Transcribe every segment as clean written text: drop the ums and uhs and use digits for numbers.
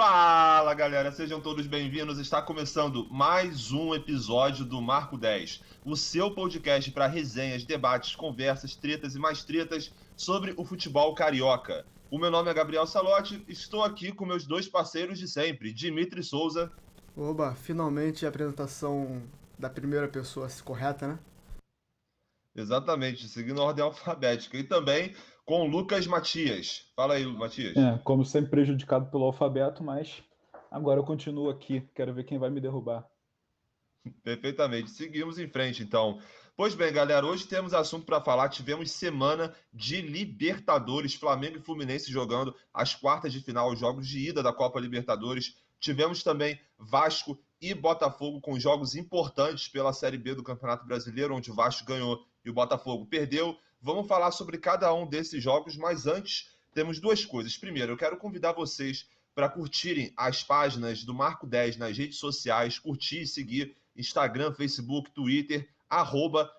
Fala, galera, sejam todos bem-vindos. Está começando mais um episódio do Marco 10, o seu podcast para resenhas, debates, conversas, tretas e mais tretas sobre o futebol carioca. O meu nome é Gabriel Salotti, estou aqui com meus dois parceiros de sempre, Dimitri Souza. Oba, finalmente a apresentação da primeira pessoa correta, né? Exatamente, seguindo a ordem alfabética. E também com Lucas Matias. Fala aí, Matias. Como sempre prejudicado pelo alfabeto, mas agora eu continuo aqui. Quero ver quem vai me derrubar. Perfeitamente. Seguimos em frente, então. Pois bem, galera, hoje temos assunto para falar. Tivemos semana de Libertadores, Flamengo e Fluminense jogando as quartas de final, os jogos de ida da Copa Libertadores. Tivemos também Vasco e Botafogo com jogos importantes pela Série B do Campeonato Brasileiro, onde o Vasco ganhou e o Botafogo perdeu. Vamos falar sobre cada um desses jogos, mas antes temos duas coisas. Primeiro, eu quero convidar vocês para curtirem as páginas do Marco 10 nas redes sociais, curtir e seguir Instagram, Facebook, Twitter,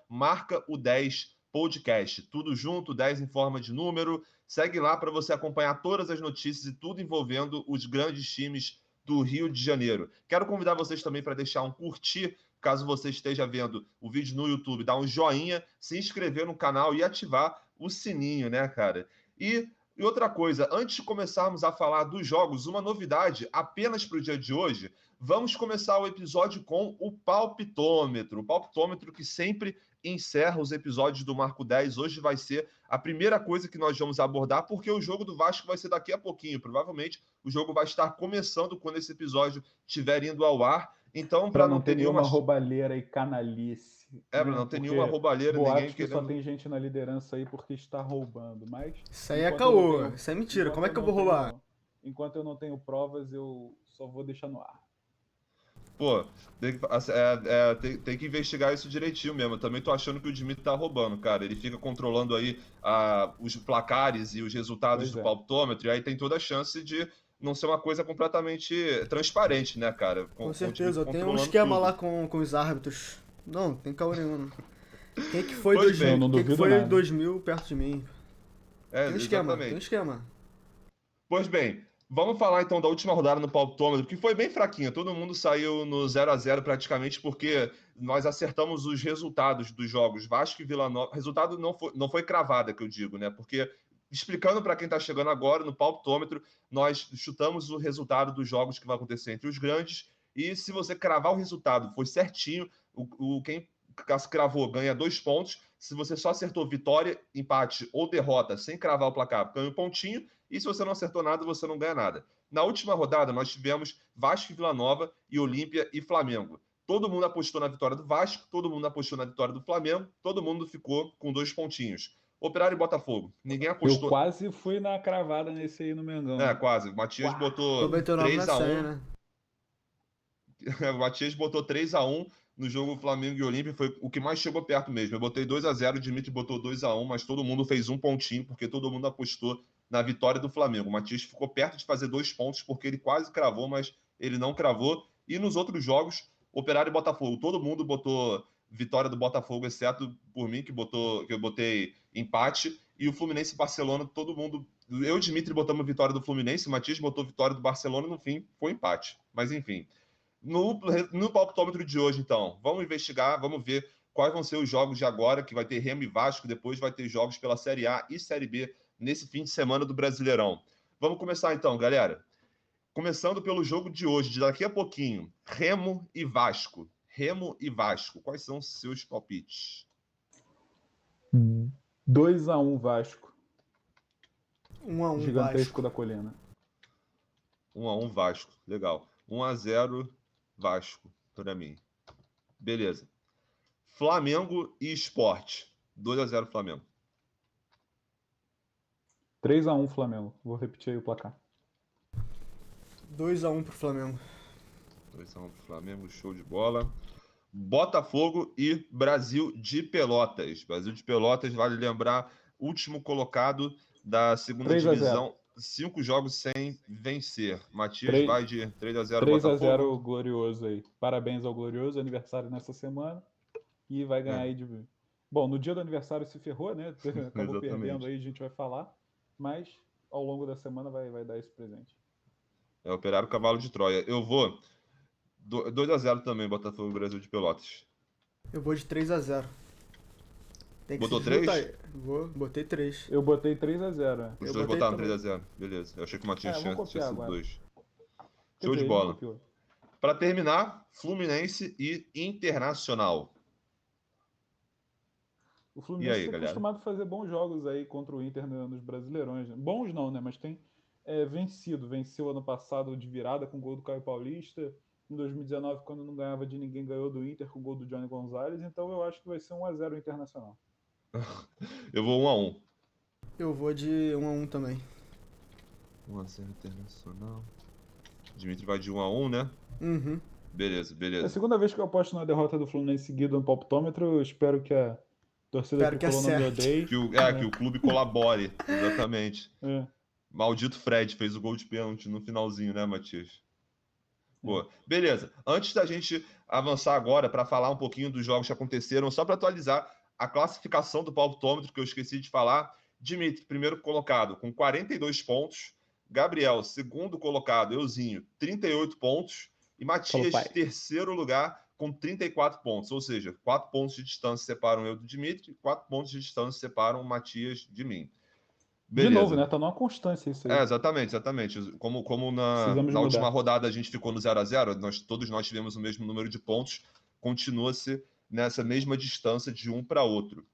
@marca o 10 podcast. Tudo junto, 10 em forma de número. Segue lá para você acompanhar todas as notícias e tudo envolvendo os grandes times do Rio de Janeiro. Quero convidar vocês também para deixar um curtir, caso você esteja vendo o vídeo no YouTube, dar um joinha, se inscrever no canal e ativar o sininho, né, cara? E outra coisa, antes de começarmos a falar dos jogos, uma novidade apenas para o dia de hoje, vamos começar o episódio com o palpitômetro. O palpitômetro que sempre encerra os episódios do Marco 10. Hoje vai ser a primeira coisa que nós vamos abordar, porque o jogo do Vasco vai ser daqui a pouquinho. Provavelmente o jogo vai estar começando quando esse episódio estiver indo ao ar. Então, Para para não não ter ter nenhuma... nenhuma roubalheira e canalice. Para Né? não ter Porque nenhuma roubalheira, ninguém boatos que só querendo... tem gente na liderança aí porque está roubando. Mas Isso aí é enquanto eu não caô, tenho, isso é mentira. enquanto Como é eu que eu não vou roubar? enquanto eu não tenho provas, eu só vou deixar no ar. Pô, tem que investigar isso direitinho mesmo. Eu também tô achando que o Dimitri tá roubando, cara. Ele fica controlando aí os placares e os resultados Pois do é. palpitômetro, e aí tem toda a chance de não ser uma coisa completamente transparente, né, cara? Com Com o Dimitri certeza, eu tenho um controlando esquema tudo. lá com os árbitros. Não, tem caô nenhum. Pois Eu bem, não Quem que duvido foi nada. 2000 perto de mim? Tem um esquema, tem um exatamente. esquema. Pois bem, vamos falar então da última rodada no palpitômetro, que foi bem fraquinha. Todo mundo saiu no 0-0 praticamente, porque nós acertamos os resultados dos jogos Vasco e Vila Nova. Resultado não foi cravada, que eu digo, né? Porque, explicando para quem está chegando agora, no palpitômetro, nós chutamos o resultado dos jogos que vai acontecer entre os grandes. E se você cravar o resultado, foi certinho, quem cravou ganha 2 pontos. Se você só acertou vitória, empate ou derrota sem cravar o placar, ganha um pontinho. E se você não acertou nada, você não ganha nada. Na última rodada, nós tivemos Vasco e Vila Nova e Olímpia e Flamengo. Todo mundo apostou na vitória do Vasco, todo mundo apostou na vitória do Flamengo, todo mundo ficou com 2 pontinhos. Operário e Botafogo. Ninguém Eu apostou. quase fui na cravada nesse aí no Mengão. Quase. O Matias Tô botou bem teu nome na 3 a senha, 1 né? O Matias botou 3-1 no jogo Flamengo e Olímpia, foi o que mais chegou perto mesmo. Eu botei 2-0, o Dimitri botou 2-1, mas todo mundo fez um pontinho, porque todo mundo apostou na vitória do Flamengo. O Matias ficou perto de fazer 2 pontos, porque ele quase cravou, mas ele não cravou. E nos outros jogos, Operário e Botafogo, todo mundo botou vitória do Botafogo, exceto por mim, que eu botei empate. E o Fluminense e Barcelona, todo mundo. Eu e o Dimitri botamos vitória do Fluminense, o Matias botou vitória do Barcelona, no fim, foi empate. Mas enfim. No palpitômetro de hoje, então, vamos investigar, vamos ver quais vão ser os jogos de agora, que vai ter Remo e Vasco, depois vai ter jogos pela Série A e Série B nesse fim de semana do Brasileirão. Vamos começar então, galera. Começando pelo jogo de hoje, de daqui a pouquinho, Remo e Vasco. Remo e Vasco, quais são os seus palpites? 2-1 Vasco. 1-1 Gigantesco Vasco. da colina. 1-1 Vasco, legal. 1-0 Vasco, para mim. Beleza. Flamengo e Sport. 2-0 Flamengo. 3-1 Flamengo. Vou repetir aí o placar. 2-1 pro Flamengo. 2-1 pro Flamengo, show de bola. Botafogo e Brasil de Pelotas. Brasil de Pelotas, vale lembrar, último colocado da segunda 3-0. divisão, 5 jogos sem vencer. Matias 3, vai de 3-0 3-0 Botafogo. Glorioso aí. Parabéns ao Glorioso, aniversário nessa semana. E vai ganhar aí de... Bom, no dia do aniversário se ferrou, né? Acabou perdendo Exatamente. aí, a gente vai falar. Mas ao longo da semana vai dar esse presente. É Operário Cavalo de Troia. Eu vou 2-0 também, Botafogo e Brasil de Pelotas. Eu vou de 3-0. Tem que ser Botou disputar 3? aí. Botei 3. Eu botei 3-0. Os Eu dois botei botaram também. 3-0. Beleza. Eu achei que o Matias Vou tinha copiar sido agora. 2. Quer Show de dizer, ele não bola. copiou. Para terminar, Fluminense e Internacional. O E Fluminense aí, tem galera? costumado fazer bons jogos aí contra o Inter nos Brasileirões, né? Bons não, né? Mas tem vencido. Venceu ano passado de virada com o gol do Caio Paulista. Em 2019, quando não ganhava de ninguém, ganhou do Inter com o gol do Johnny Gonzalez. Então eu acho que vai ser 1-0 Internacional. Eu vou 1-1. Eu vou de 1-1 também. 1-0 Internacional. Dimitri vai de 1-1, né? Uhum. Beleza, É a beleza. segunda vez que eu aposto na derrota do Fluminense seguido no palpitômetro. Eu espero que a torcida Espero que tricolor não me acerte. odeie. Que o clube colabore. Exatamente. É, Maldito Fred fez o gol de pênalti no finalzinho, né, Matias? é. Pô, beleza. Antes da gente avançar agora para falar um pouquinho dos jogos que aconteceram, só para atualizar a classificação do palpitômetro, que eu esqueci de falar. Dimitri, primeiro colocado, com 42 pontos. Gabriel, segundo colocado, euzinho, 38 pontos. E Fala, Matias, pai. terceiro lugar, com 34 pontos. Ou seja, 4 pontos de distância separam eu do Dimitri, 4 pontos de distância separam o Matias de mim. De novo, Beleza. né? Tá numa constância isso É, aí. exatamente, exatamente. Como Precisamos na última mudar. rodada a gente ficou no 0-0, todos nós tivemos o mesmo número de pontos, continua-se nessa mesma distância de um para outro.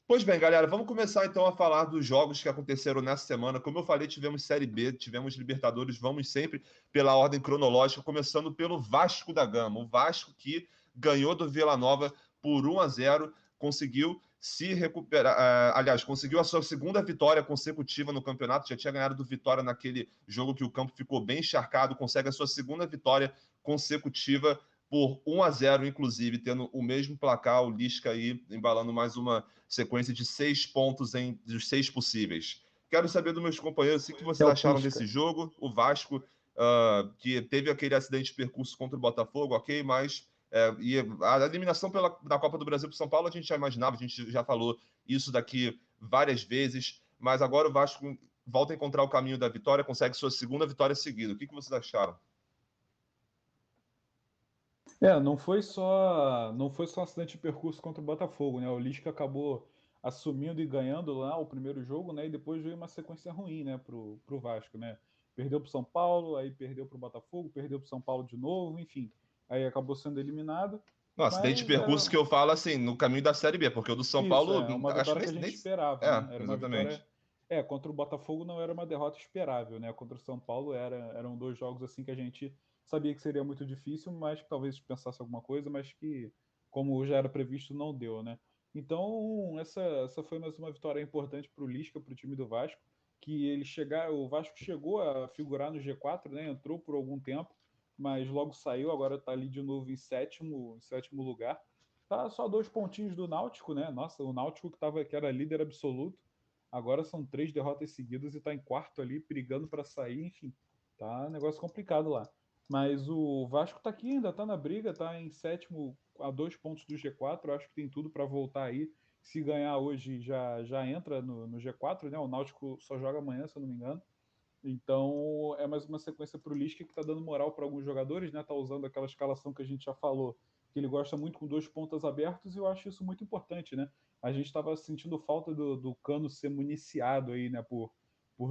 Pois bem, galera, vamos começar então a falar dos jogos que aconteceram nessa semana. Como eu falei, tivemos Série B, tivemos Libertadores, vamos sempre pela ordem cronológica, começando pelo Vasco da Gama. O Vasco que ganhou do Vila Nova por 1-0, conseguiu se recuperar, aliás, conseguiu a sua segunda vitória consecutiva no campeonato, já tinha ganhado do Vitória naquele jogo que o campo ficou bem encharcado, consegue a sua segunda vitória consecutiva por 1-0, inclusive, tendo o mesmo placar, o Lisca aí embalando mais uma sequência de 6 pontos dos 6 possíveis. Quero saber dos meus companheiros o que É vocês o acharam Pisca. desse jogo. O Vasco, que teve aquele acidente de percurso contra o Botafogo, ok, mas e a eliminação da Copa do Brasil para o São Paulo a gente já imaginava, a gente já falou isso daqui várias vezes, mas agora o Vasco volta a encontrar o caminho da vitória, consegue sua segunda vitória seguida. O que vocês acharam? Não foi só um acidente de percurso contra o Botafogo, né? O Lisca acabou assumindo e ganhando lá o primeiro jogo, né? E depois veio uma sequência ruim, né, pro Vasco, né? Perdeu pro São Paulo, aí perdeu pro Botafogo, perdeu pro São Paulo de novo, enfim. Aí acabou sendo eliminado, Não, acidente de mas percurso que eu falo assim, no caminho da Série B, porque o do São isso, Paulo, é uma acho vitória que que a gente nem. esperava, né? É, Era uma exatamente. vitória. Contra o Botafogo não era uma derrota esperável, né? Contra o São Paulo eram dois jogos assim que a gente sabia que seria muito difícil, mas que talvez pensasse alguma coisa, mas que, como já era previsto, não deu, né? Então, essa foi mais uma vitória importante para o Lisca, para o time do Vasco, que o Vasco chegou a figurar no G4, né? Entrou por algum tempo, mas logo saiu, agora está ali de novo em sétimo lugar. Tá só 2 pontinhos do Náutico, né? Nossa, o Náutico que era líder absoluto, agora são 3 derrotas seguidas e tá em quarto ali, brigando para sair, enfim. Tá um negócio complicado lá. Mas o Vasco tá aqui ainda, tá na briga, tá em sétimo a 2 pontos do G4. Acho que tem tudo para voltar aí. Se ganhar hoje já entra no G4, né? O Náutico só joga amanhã, se eu não me engano. Então é mais uma sequência para o Lisca que está dando moral para alguns jogadores, né? Tá usando aquela escalação que a gente já falou, que ele gosta muito com 2 pontas abertos, e eu acho isso muito importante, né? A gente estava sentindo falta do Cano ser municiado aí, né? Por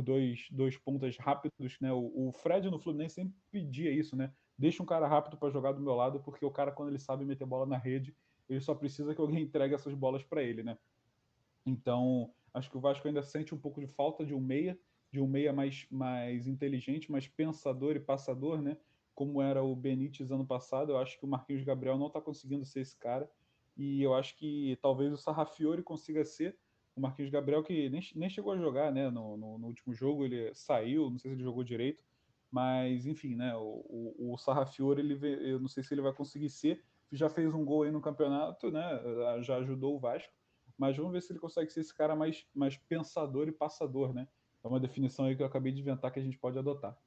dois pontas rápidos, né? O Fred no Fluminense sempre pedia isso, né? Deixa um cara rápido para jogar do meu lado, porque o cara, quando ele sabe meter bola na rede, ele só precisa que alguém entregue essas bolas para ele, né? Então, acho que o Vasco ainda sente um pouco de falta de um meia mais inteligente, mais pensador e passador, né? Como era o Benítez ano passado. Eu acho que o Marquinhos Gabriel não está conseguindo ser esse cara. E eu acho que talvez o Sarrafiori consiga ser. O Marquinhos Gabriel, que nem chegou a jogar, né? No último jogo ele saiu, não sei se ele jogou direito. Mas, enfim, né? O Sarrafiori, eu não sei se ele vai conseguir ser. Já fez um gol aí no campeonato, né? Já ajudou o Vasco, mas vamos ver se ele consegue ser esse cara mais pensador e passador, né? É uma definição aí que eu acabei de inventar que a gente pode adotar.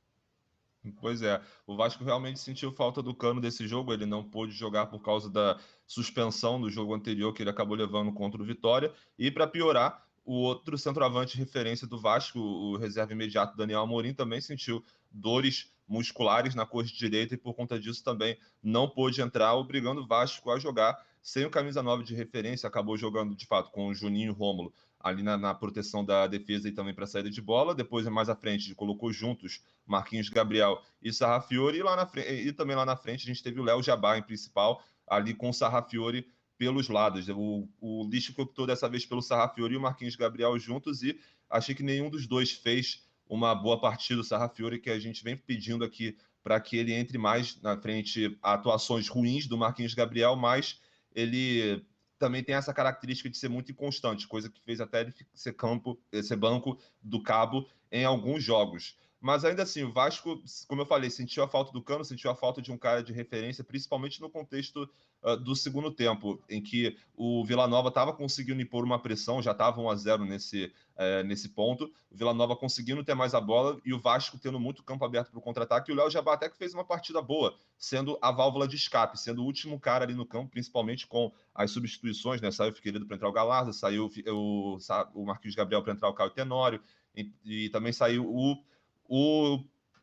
Pois é, o Vasco realmente sentiu falta do Cano desse jogo, ele não pôde jogar por causa da suspensão do jogo anterior que ele acabou levando contra o Vitória, e para piorar, o outro centroavante de referência do Vasco, o reserva imediato Daniel Amorim, também sentiu dores musculares na coxa direita e por conta disso também não pôde entrar, obrigando o Vasco a jogar sem o camisa 9 de referência. Acabou jogando de fato com o Juninho e Rômulo ali na proteção da defesa e também para saída de bola. Depois, mais à frente, colocou juntos Marquinhos Gabriel e Sarrafiori, e também lá na frente a gente teve o Léo Jabá em principal, ali com o Sarrafiori pelos lados. O Lisca que optou dessa vez pelo Sarrafiori e o Marquinhos Gabriel juntos, e achei que nenhum dos dois fez uma boa partida. O Sarrafiori, que a gente vem pedindo aqui para que ele entre mais na frente a atuações ruins do Marquinhos Gabriel, mas ele também tem essa característica de ser muito inconstante, coisa que fez até ele ser banco do Cabo em alguns jogos. Mas ainda assim, o Vasco, como eu falei, sentiu a falta do Cano, sentiu a falta de um cara de referência, principalmente no contexto do segundo tempo, em que o Vila Nova estava conseguindo impor uma pressão, já estava 1-0 nesse ponto, o Vila Nova conseguindo ter mais a bola e o Vasco tendo muito campo aberto para o contra-ataque, e o Léo Jabá até que fez uma partida boa, sendo a válvula de escape, sendo o último cara ali no campo, principalmente com as substituições, né? Saiu o Figueiredo para entrar o Galarza, saiu o Marquinhos Gabriel para entrar o Caio Tenório, e também saiu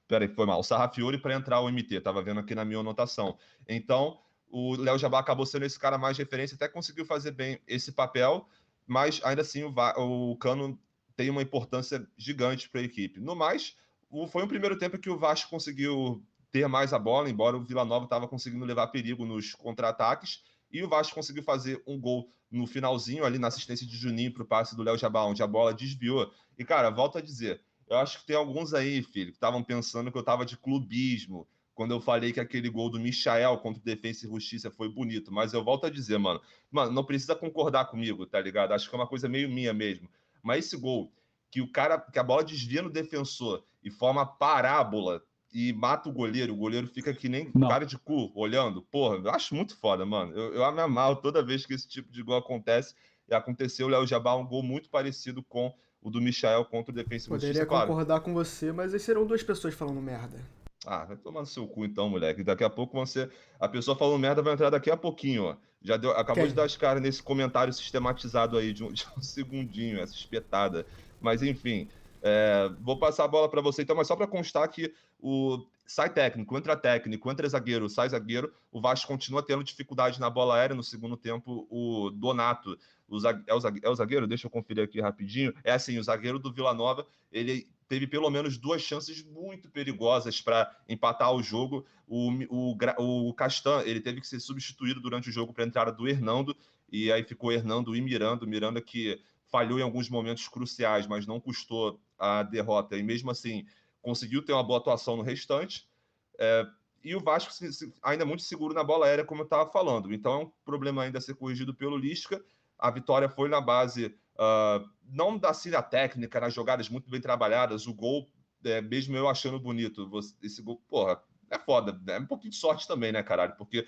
Peraí, foi mal. O Sarrafiori para entrar o MT, estava vendo aqui na minha anotação. Então, o Léo Jabá acabou sendo esse cara mais referência, até conseguiu fazer bem esse papel, mas ainda assim o Cano tem uma importância gigante para a equipe. No mais, foi um primeiro tempo que o Vasco conseguiu ter mais a bola, embora o Vila Nova estava conseguindo levar perigo nos contra-ataques, e o Vasco conseguiu fazer um gol no finalzinho, ali na assistência de Juninho para o passe do Léo Jabá, onde a bola desviou. E, cara, volto a dizer, eu acho que tem alguns aí, filho, que estavam pensando que eu tava de clubismo quando eu falei que aquele gol do Michael contra o Defensa e Justiça foi bonito. Mas eu volto a dizer, mano, não precisa concordar comigo, tá ligado? Acho que é uma coisa meio minha mesmo. Mas esse gol, que a bola desvia no defensor e forma parábola e mata o goleiro fica que nem Não. cara de cu olhando, porra, eu acho muito foda, mano. Eu me amarro toda vez que esse tipo de gol acontece. E aconteceu o Léo Jabá, um gol muito parecido com o do Michael contra o Defensa e Justiça, Poderia claro. concordar com você, mas aí serão duas pessoas falando merda. Ah, vai tomar no seu cu então, moleque. Daqui a pouco a pessoa falando merda vai entrar daqui a pouquinho, ó. Acabou Quem? de dar as caras nesse comentário sistematizado aí de um segundinho, essa espetada. Mas enfim, vou passar a bola para você então, mas só para constar que sai técnico, entra zagueiro, sai zagueiro, o Vasco continua tendo dificuldade na bola aérea. No segundo tempo, o Donato, é o zagueiro? Deixa eu conferir aqui rapidinho. É assim, o zagueiro do Vila Nova, ele teve pelo menos duas chances muito perigosas para empatar o jogo. O Castan, ele teve que ser substituído durante o jogo para a entrada do Hernando, e aí ficou Hernando e Miranda que falhou em alguns momentos cruciais, mas não custou a derrota, e mesmo assim conseguiu ter uma boa atuação no restante. E o Vasco ainda muito seguro na bola aérea, como eu estava falando. Então é um problema ainda a ser corrigido pelo Lisca. A vitória foi na base não da cília técnica, nas jogadas muito bem trabalhadas. O gol, mesmo eu achando bonito, esse gol, porra, é foda. É um pouquinho de sorte também, né, caralho? Porque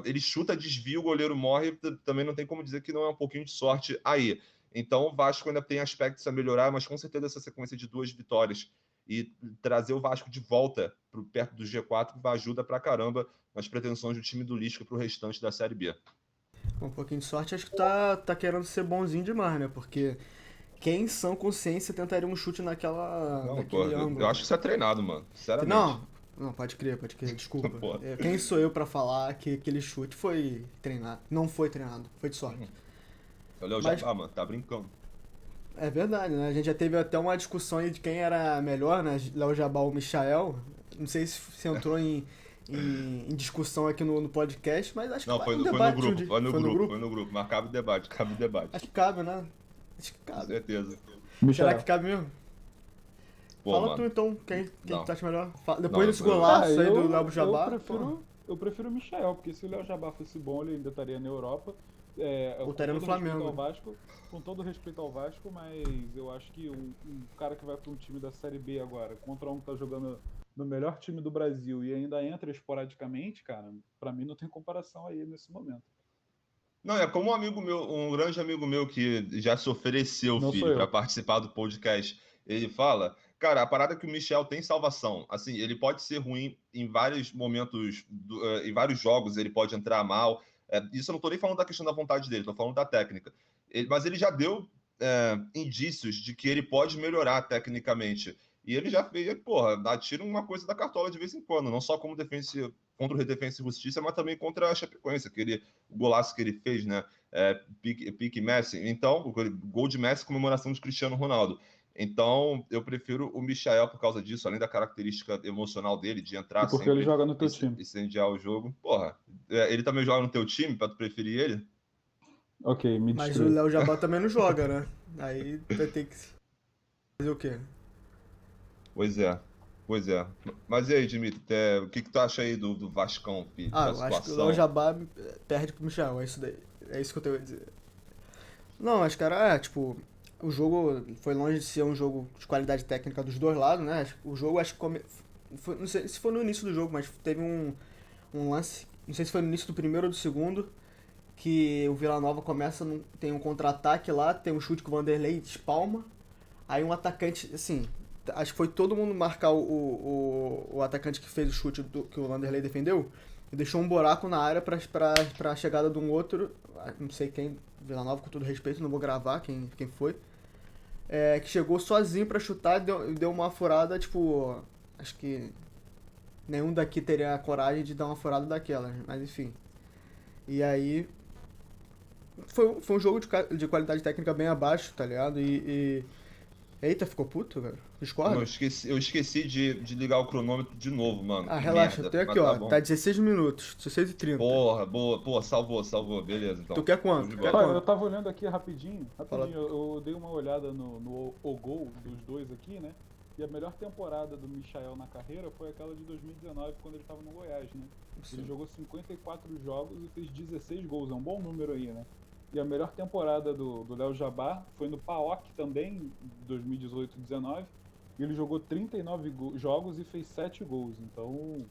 ele chuta, desvia, o goleiro morre, também não tem como dizer que não é um pouquinho de sorte aí. Então o Vasco ainda tem aspectos a melhorar, mas com certeza essa sequência de 2 vitórias e trazer o Vasco de volta perto do G4 vai ajuda pra caramba nas pretensões do time do Lisca pro restante da Série B. Um pouquinho de sorte, acho que tá querendo ser bonzinho demais, né? Porque quem em sã consciência tentaria um chute naquele ângulo? Eu acho que isso é treinado, mano. Sinceramente. Não, pode crer, desculpa. Porra. Quem sou eu pra falar que aquele chute foi treinado? Não foi treinado, foi de sorte. Olha o Jabá, mano, tá brincando. É verdade, né? A gente já teve até uma discussão aí de quem era melhor, né? Léo Jabá ou Michael. Não sei se entrou em discussão aqui no podcast, mas acho que Não, foi no grupo, foi no grupo. Mas cabe o debate. Acho que cabe, né? Acho que cabe. Com certeza. Será que cabe mesmo? Pô, Fala mano. tu então, quem Não. tu acha melhor? Depois desse eu- golaço aí do Léo Jabá. Eu prefiro o Michael, porque se o Léo Jabá fosse bom, ele ainda estaria na Europa. Ou estaria no Flamengo. Com todo respeito ao Vasco, mas eu acho que um cara que vai para um time da Série B agora, contra um que tá jogando no melhor time do Brasil e ainda entra esporadicamente, cara, pra mim não tem comparação aí nesse momento. Não, é como um grande amigo meu que já se ofereceu, Não filho, sou eu. para participar do podcast. Ele fala, cara, a parada é que o Michel tem salvação. Assim, ele pode ser ruim em vários momentos, em vários jogos, ele pode entrar mal. Isso eu não tô nem falando da questão da vontade dele, tô falando da técnica. Mas ele já deu indícios de que ele pode melhorar tecnicamente. E ele já fez, porra, atira uma coisa da cartola de vez em quando, não só como defesa contra o Defensa e Justiça, mas também contra a Chapecoense, o golaço que ele fez, né? Pique Messi. Então, o gol de Messi, comemoração de Cristiano Ronaldo. Então, eu prefiro o Michael por causa disso, além da característica emocional dele, de entrar E porque ele sempre joga no teu time. e incendiar o jogo. Porra, ele também joga no teu time, pra tu preferir ele? Ok, me Mas o destruiu. Léo Jabá também não joga, né? Aí vai ter que fazer o quê? Pois é, pois é. Mas e aí, Dimitri, o que tu acha aí do Vascão, filho, Ah, da eu acho que o Léo situação? Jabá perde pro Michel, é isso daí. É isso que eu tenho a dizer. Não, mas cara, tipo, o jogo foi longe de ser um jogo de qualidade técnica dos dois lados, né? O jogo acho que não sei se foi no início do jogo, mas teve um lance, não sei se foi no início do primeiro ou do segundo, que o Vila Nova começa, tem um contra-ataque lá, tem um chute que o Vanderlei espalma, aí um atacante, assim, acho que foi todo mundo marcar o atacante que fez o chute que o Vanderlei defendeu, e deixou um buraco na área pra chegada de um outro, não sei quem, Vila Nova, com todo respeito, não vou gravar quem foi, que chegou sozinho pra chutar, deu uma furada, tipo, acho que nenhum daqui teria a coragem de dar uma furada daquela, mas enfim. E aí, foi um jogo de qualidade técnica bem abaixo, tá ligado? Eita, ficou puto, velho? Não, Discorda? eu esqueci de ligar o cronômetro de novo, mano. Ah, Que relaxa, eu merda. tenho aqui, Mas tá ó. Tá bom. 16 minutos, 16h30. Porra, boa. Pô, salvou. Beleza, Tu então. quer Show de quanto? Quer bola. Olha, eu quanto? tava olhando aqui rapidinho, Fala. eu dei uma olhada no o gol dos dois aqui, né? E a melhor temporada do Michael na carreira foi aquela de 2019, quando ele tava no Goiás, né? Ele Sim. jogou 54 jogos e fez 16 gols, é um bom número aí, né? E a melhor temporada do Léo Jabá foi no PAOK também, em 2018-19, e ele jogou 39 jogos e fez 7 gols. Então,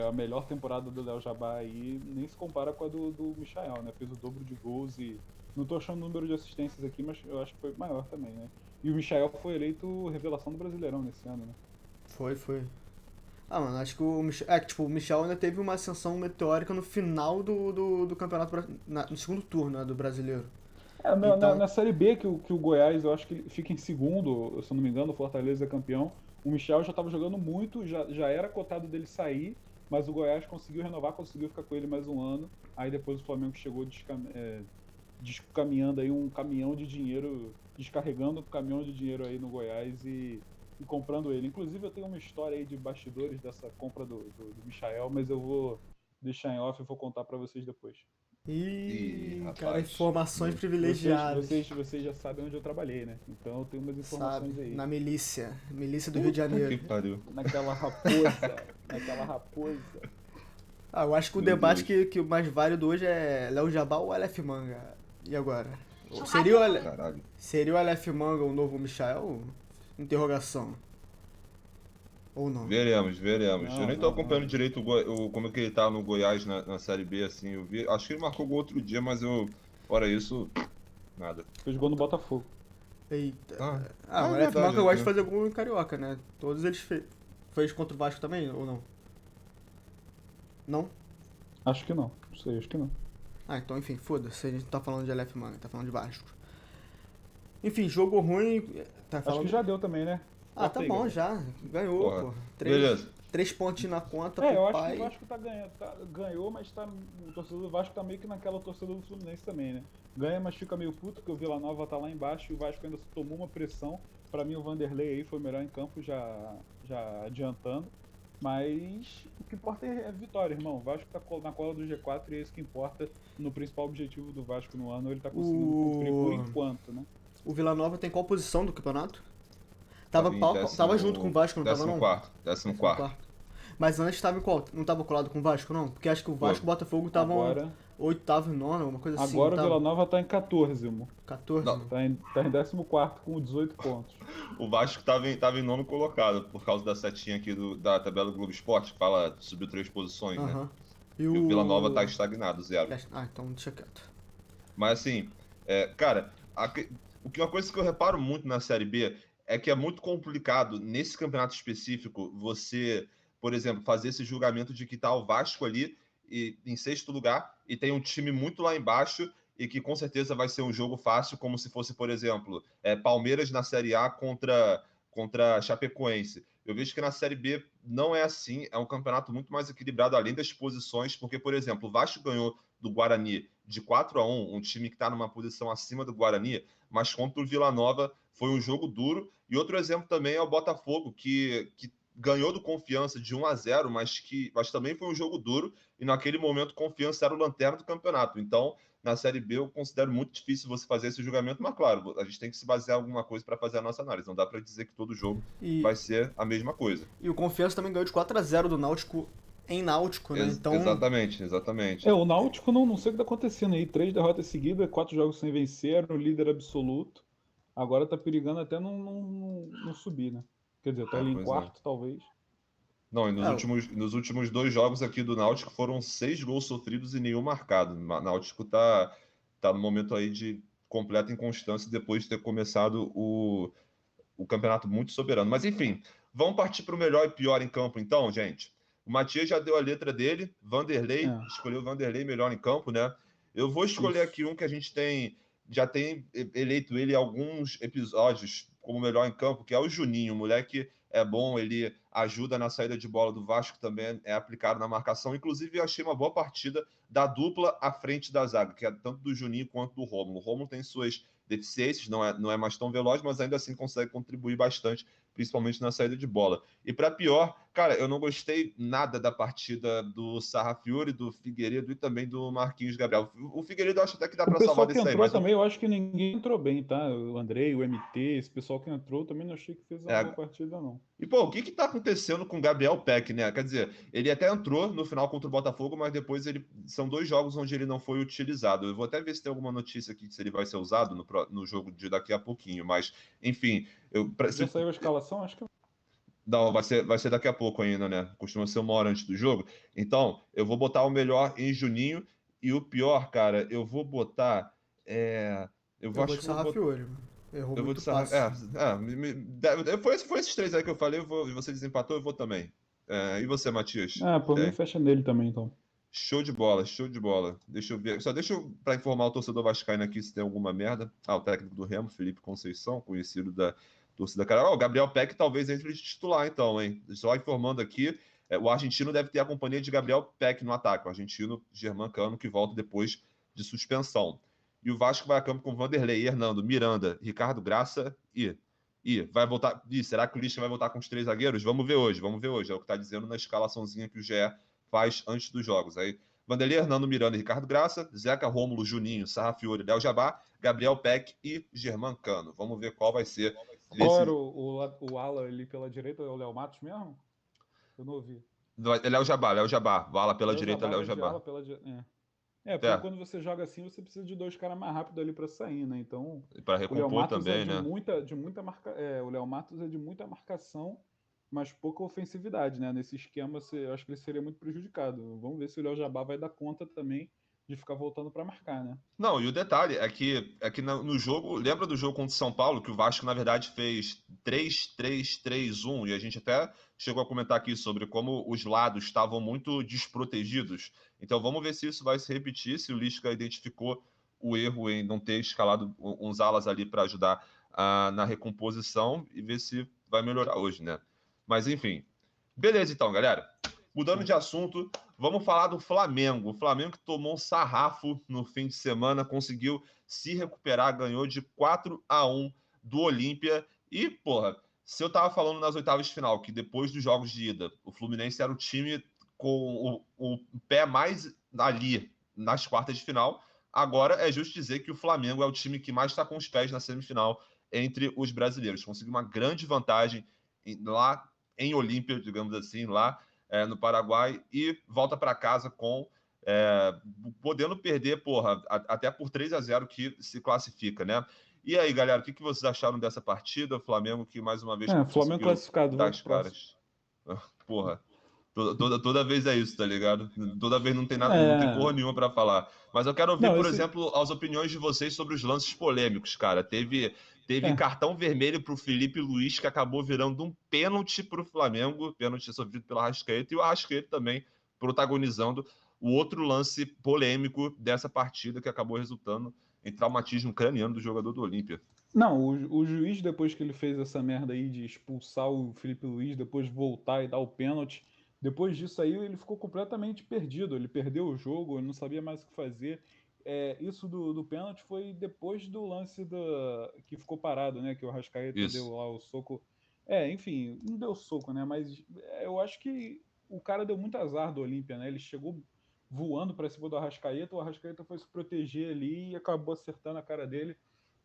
a melhor temporada do Léo Jabá aí nem se compara com a do Michael, né? Fez o dobro de gols e. Não tô achando o número de assistências aqui, mas eu acho que foi maior também, né? E o Michael foi eleito revelação do Brasileirão nesse ano, né? Foi. Ah, mano, acho que o Michel. É, que, tipo, o Michel ainda teve uma ascensão meteórica no final do campeonato, no segundo turno, né, do brasileiro. Na Então, Série B, que o Goiás, eu acho que ele fica em segundo, se eu não me engano, o Fortaleza é campeão. O Michel já estava jogando muito, já era cotado dele sair, mas o Goiás conseguiu renovar, conseguiu ficar com ele mais um ano. Aí depois o Flamengo chegou descaminhando aí um caminhão de dinheiro, descarregando um caminhão de dinheiro aí no Goiás e comprando ele. Inclusive eu tenho uma história aí de bastidores dessa compra do Michael, mas eu vou deixar em off e vou contar para vocês depois. Ih, cara, rapaz. informações Vocês, privilegiadas. vocês, vocês já sabem onde eu trabalhei, né? Então eu tenho umas Sabe? informações aí. Na milícia do Rio de Puta que Janeiro. pariu. Naquela raposa. Ah, eu acho que o Meu debate Deus. que o mais válido hoje é Léo Jabá ou Aleph Manga. E agora? Seria o, Caralho. seria o Aleph Manga o novo Michael? Interrogação. Ou não? Veremos. Eu Não, nem tô não, acompanhando não. direito como é que ele tá no Goiás na Série B, assim. Eu vi, acho que ele marcou gol outro dia, mas fora isso, nada. Fez gol no Botafogo. Eita. Ah, Ah, o é Aleph Manga verdade, gosta de né? fazer gol em Carioca, né? Todos eles fez contra o Vasco também, ou não? Não? Acho que não. Não sei, acho que não. Ah, então enfim, foda-se. A gente não tá falando de Aleph Manga, tá falando de Vasco. Enfim, jogo ruim. Tá Acho que falando. já deu também, né? Ah, tá Corta aí, bom Gabriel. já. Ganhou, Porra. pô. Beleza. Três pontinhos na conta Eu pro acho que o pai. Vasco tá ganhando, ganhou, mas o torcedor do Vasco tá meio que naquela torcida do Fluminense também, né? Ganha, mas fica meio puto, porque o Vila Nova tá lá embaixo e o Vasco ainda tomou uma pressão. Pra mim o Vanderlei aí foi o melhor em campo, já adiantando. Mas o que importa é vitória, irmão. O Vasco tá na cola do G4 e é isso que importa no principal objetivo do Vasco no ano. Ele tá conseguindo cumprir por enquanto, né? O Vila Nova tem qual posição do campeonato? Tava em Tava junto com o Vasco, não tava décimo não? quarto. Décimo quarto. Mas antes tava em qual? Não tava colado com o Vasco, não? Porque acho que o Vasco e o Pô, Botafogo estavam Agora, oitavo e nono, alguma coisa assim, agora não o Vila tava? Nova tá em 14º. 14. Não, Tá em 14º com 18 pontos. o Vasco tava em nono colocado, por causa da setinha aqui da tabela do Globo Esporte, que fala subiu 3 posições, né? Aham. E E o Vila Nova tá o... estagnado, 0. Ah, então deixa quieto. Mas assim, cara, uma coisa que eu reparo muito na Série B é que é muito complicado, nesse campeonato específico, você, por exemplo, fazer esse julgamento de que tá o Vasco ali em sexto lugar e tem um time muito lá embaixo e que com certeza vai ser um jogo fácil, como se fosse, por exemplo, Palmeiras na Série A contra Chapecoense. Eu vejo que na Série B não é assim, é um campeonato muito mais equilibrado, além das posições, porque, por exemplo, o Vasco ganhou do Guarani de 4-1, um time que está numa posição acima do Guarani, mas contra o Vila Nova foi um jogo duro. E outro exemplo também é o Botafogo, que ganhou do Confiança de 1-0, mas também foi um jogo duro, e naquele momento Confiança era o lanterna do campeonato. Então, na Série B, eu considero muito difícil você fazer esse julgamento, mas claro, a gente tem que se basear em alguma coisa para fazer a nossa análise. Não dá para dizer que todo jogo vai ser a mesma coisa. E o Confiança também ganhou de 4-0 do Náutico em Náutico, né? Então... Exatamente. O Náutico não sei o que tá acontecendo aí. 3 derrotas seguidas, 4 jogos sem vencer, era o líder absoluto. Agora tá perigando até não subir, né? Quer dizer, tá ali em quarto, talvez. Não, e nos últimos 2 jogos aqui do Náutico foram 6 gols sofridos e nenhum marcado. O Náutico tá no momento aí de completa inconstância depois de ter começado o campeonato muito soberano. Mas enfim, vamos partir para o melhor e pior em campo então, gente. O Matias já deu a letra dele, Vanderlei, escolheu Vanderlei melhor em campo, né? Eu vou escolher aqui um que a gente já tem eleito ele em alguns episódios como melhor em campo, que é o Juninho. O moleque é bom, ele ajuda na saída de bola do Vasco, também é aplicado na marcação. Inclusive, eu achei uma boa partida da dupla à frente da zaga, que é tanto do Juninho quanto do Rômulo. O Rômulo tem suas deficiências, não é mais tão veloz, mas ainda assim consegue contribuir bastante, principalmente na saída de bola. E para pior, cara, eu não gostei nada da partida do Sarrafiori, do Figueiredo e também do Marquinhos Gabriel. O Figueiredo eu acho até que dá para salvar desse aí. O pessoal que entrou também, eu acho que ninguém entrou bem, tá? O Andrei, o MT, esse pessoal que entrou também não achei que fez uma boa partida, não. E, pô, o que tá acontecendo com o Gabriel Peck, né? Quer dizer, ele até entrou no final contra o Botafogo, mas depois são 2 jogos onde ele não foi utilizado. Eu vou até ver se tem alguma notícia aqui se ele vai ser usado no jogo de daqui a pouquinho, mas, enfim... Já saiu a escalação? Acho que... Não, vai ser daqui a pouco ainda, né? Costuma ser 1 hora antes do jogo. Então, eu vou botar o melhor em Juninho e o pior, cara, eu vou botar... Eu vou de Sarrafiori, errou eu vou muito de passe. Foi esses 3 aí que eu falei, e você desempatou, eu vou também. E você, Matias? Por mim fecha nele também, então. Show de bola, show de bola. Deixa eu ver. Só deixa eu, para informar o torcedor vascaíno aqui se tem alguma merda. O técnico do Remo, Felipe Conceição, conhecido da torcida carioca. O Gabriel Peck talvez entre de titular, então, hein? Só informando aqui, o argentino deve ter a companhia de Gabriel Peck no ataque. O argentino Germancano, que volta depois de suspensão. E o Vasco vai a campo com Vanderlei, Hernando, Miranda, Ricardo Graça e vai voltar. Será que o Lisca vai voltar com os 3 zagueiros? Vamos ver hoje. É o que está dizendo na escalaçãozinha que o GE faz antes dos jogos. Aí, Vanderlei, Hernando, Miranda e Ricardo Graça, Zeca, Rômulo, Juninho, Sarrafiori, Léo Jabá, Gabriel Peck e Germancano. Vamos ver qual vai ser. Qual era o ala ali pela direita? É o Léo Matos mesmo? Eu não ouvi. Léo Jabá. Ala pela direita, Léo Jabá. Porque quando você joga assim, você precisa de 2 caras mais rápidos ali para sair, né? Então, para recompor também, né? O Léo Matos é de muita marcação, mas pouca ofensividade, né? Nesse esquema, eu acho que ele seria muito prejudicado. Vamos ver se o Léo Jabá vai dar conta também de ficar voltando para marcar, né? Não, e o detalhe é que no jogo, lembra do jogo contra o São Paulo, que o Vasco, na verdade, fez 3-3-3-1, e a gente até chegou a comentar aqui sobre como os lados estavam muito desprotegidos. Então vamos ver se isso vai se repetir, se o Lisca identificou o erro em não ter escalado uns alas ali para ajudar na recomposição e ver se vai melhorar hoje, né? Mas enfim. Beleza então, galera. Mudando de assunto, vamos falar do Flamengo. O Flamengo que tomou um sarrafo no fim de semana, conseguiu se recuperar, ganhou de 4-1 do Olímpia. E, porra, se eu tava falando nas oitavas de final, que depois dos jogos de ida, o Fluminense era o time com o pé mais ali nas quartas de final, agora é justo dizer que o Flamengo é o time que mais está com os pés na semifinal entre os brasileiros. Conseguiu uma grande vantagem lá em Olímpia, digamos assim, lá no Paraguai, e volta para casa podendo perder, até por 3-0 que se classifica, né? E aí, galera, o que vocês acharam dessa partida? O Flamengo que mais uma vez Flamengo classificado, dar as caras. Porra, toda vez é isso, tá ligado? Toda vez não tem nada, não tem porra nenhuma para falar. Mas eu quero ouvir, por exemplo, as opiniões de vocês sobre os lances polêmicos, cara. Teve cartão vermelho pro Felipe Luiz, que acabou virando um pênalti pro Flamengo, pênalti sofrido pelo Arrascaeta, e o Arrascaeta também protagonizando o outro lance polêmico dessa partida que acabou resultando em traumatismo craniano do jogador do Olímpia. Não, o juiz, depois que ele fez essa merda aí de expulsar o Felipe Luiz, depois voltar e dar o pênalti, depois disso aí ele ficou completamente perdido. Ele perdeu o jogo, ele não sabia mais o que fazer. Isso do pênalti foi depois do lance que ficou parado, né? Que o Arrascaeta deu Isso. lá o soco. Enfim, não deu soco, né? Mas eu acho que o cara deu muito azar do Olímpia, né? Ele chegou voando para cima do Arrascaeta, o Arrascaeta foi se proteger ali e acabou acertando a cara dele.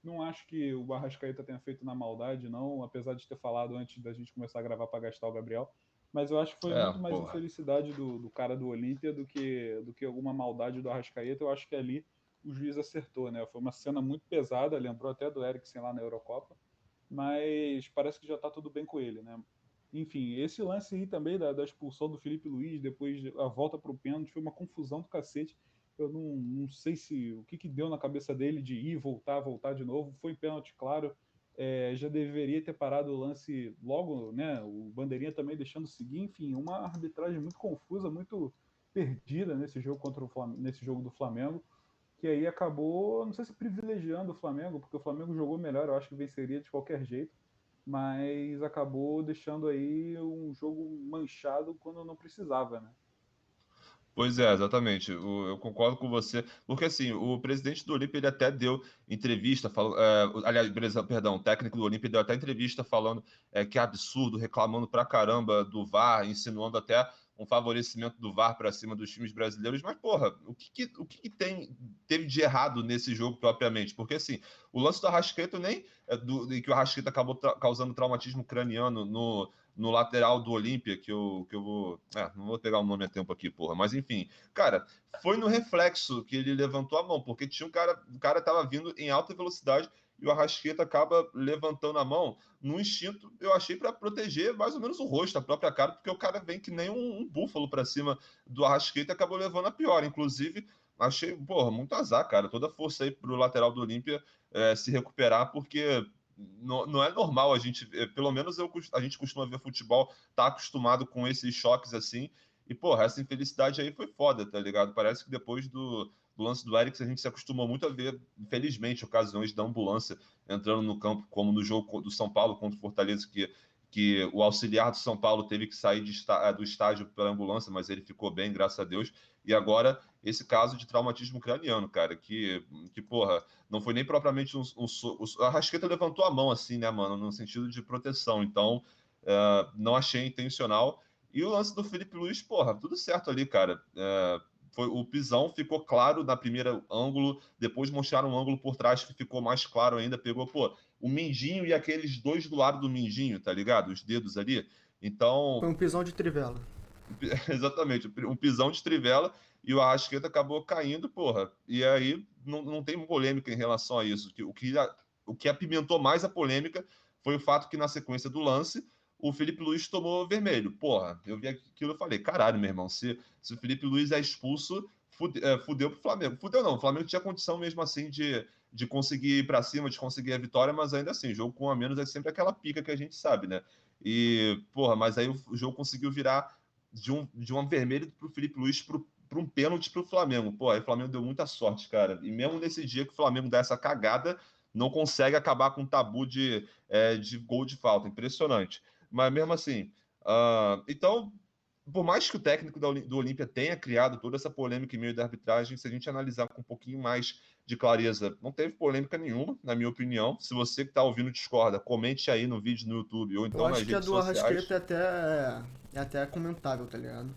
Não acho que o Arrascaeta tenha feito na maldade, não, apesar de ter falado antes da gente começar a gravar para gastar o Gabriel. Mas eu acho que foi muito mais Porra. infelicidade do cara do Olímpia do que alguma maldade do Arrascaeta. Eu acho que ali o juiz acertou, né? Foi uma cena muito pesada, lembrou até do Eriksen lá na Eurocopa, mas parece que já tá tudo bem com ele, né? Enfim, esse lance aí também da expulsão do Felipe Luiz, depois a volta pro pênalti, foi uma confusão do cacete. Eu não sei se o que deu na cabeça dele de ir, voltar de novo. Foi pênalti, claro. Já deveria ter parado o lance logo, né? O Bandeirinha também deixando seguir. Enfim, uma arbitragem muito confusa, muito perdida nesse jogo nesse jogo do Flamengo, que aí acabou, não sei se privilegiando o Flamengo, porque o Flamengo jogou melhor, eu acho que venceria de qualquer jeito, mas acabou deixando aí um jogo manchado quando não precisava, né? Pois é, exatamente. Eu concordo com você, porque assim, o presidente do Olímpia ele até deu entrevista, aliás, perdão, o técnico do Olímpia deu até entrevista falando que é absurdo, reclamando pra caramba do VAR, insinuando até um favorecimento do VAR para cima dos times brasileiros. Mas, porra, teve de errado nesse jogo propriamente? Porque assim, o lance do Arrascaeta nem em que o Arrascaeta acabou causando traumatismo craniano no lateral do Olímpia, que eu vou. Não vou pegar o nome a tempo aqui, porra. Mas enfim, cara, foi no reflexo que ele levantou a mão, porque tinha o cara tava vindo em alta velocidade e o Arrascaeta acaba levantando a mão no instinto, eu achei, para proteger mais ou menos o rosto, a própria cara, porque o cara vem que nem um búfalo para cima do Arrascaeta e acabou levando a pior. Inclusive, achei, porra, muito azar, cara. Toda a força aí pro lateral do Olímpia se recuperar, porque não é normal a gente, pelo menos a gente costuma ver futebol, tá acostumado com esses choques assim, e porra, essa infelicidade aí foi foda, tá ligado? Parece que depois do lance do Eriksen a gente se acostumou muito a ver, infelizmente, ocasiões da ambulância entrando no campo, como no jogo do São Paulo contra o Fortaleza, que o auxiliar do São Paulo teve que sair do estádio pela ambulância, mas ele ficou bem, graças a Deus. E agora, esse caso de traumatismo craniano, cara, que porra, não foi nem propriamente a Arrascaeta levantou a mão, assim, né, mano, no sentido de proteção. Então, não achei intencional. E o lance do Felipe Luiz, porra, tudo certo ali, cara. Foi o pisão, ficou claro na primeira ângulo, depois mostraram um ângulo por trás que ficou mais claro ainda, pegou, pô, o mindinho e aqueles dois do lado do mindinho, tá ligado? Os dedos ali. Então, Foi um pisão de trivela. exatamente, um pisão de trivela e o Arrascaeta acabou caindo, porra. E aí não tem polêmica em relação a isso. O que apimentou mais a polêmica foi o fato que na sequência do lance o Felipe Luiz tomou vermelho. Porra, eu vi aquilo e falei, caralho, meu irmão, se o Felipe Luiz é expulso, fudeu pro Flamengo. Fudeu não, o Flamengo tinha condição mesmo assim de conseguir ir pra cima, de conseguir a vitória, mas ainda assim, jogo com um a menos é sempre aquela pica que a gente sabe, né? E, porra, mas aí o jogo conseguiu virar de um vermelho pro Felipe Luiz para um pênalti pro Flamengo. Pô, aí o Flamengo deu muita sorte, cara. E mesmo nesse dia que o Flamengo dá essa cagada, não consegue acabar com o tabu de gol de falta. Impressionante. Mas mesmo assim, então, por mais que o técnico do Olímpia tenha criado toda essa polêmica em meio da arbitragem, se a gente analisar com um pouquinho mais de clareza, não teve polêmica nenhuma, na minha opinião. Se você que está ouvindo discorda, comente aí no vídeo no YouTube ou Eu então nas acho que a redes do sociais. Arrascaeta é até comentável, tá ligado? É,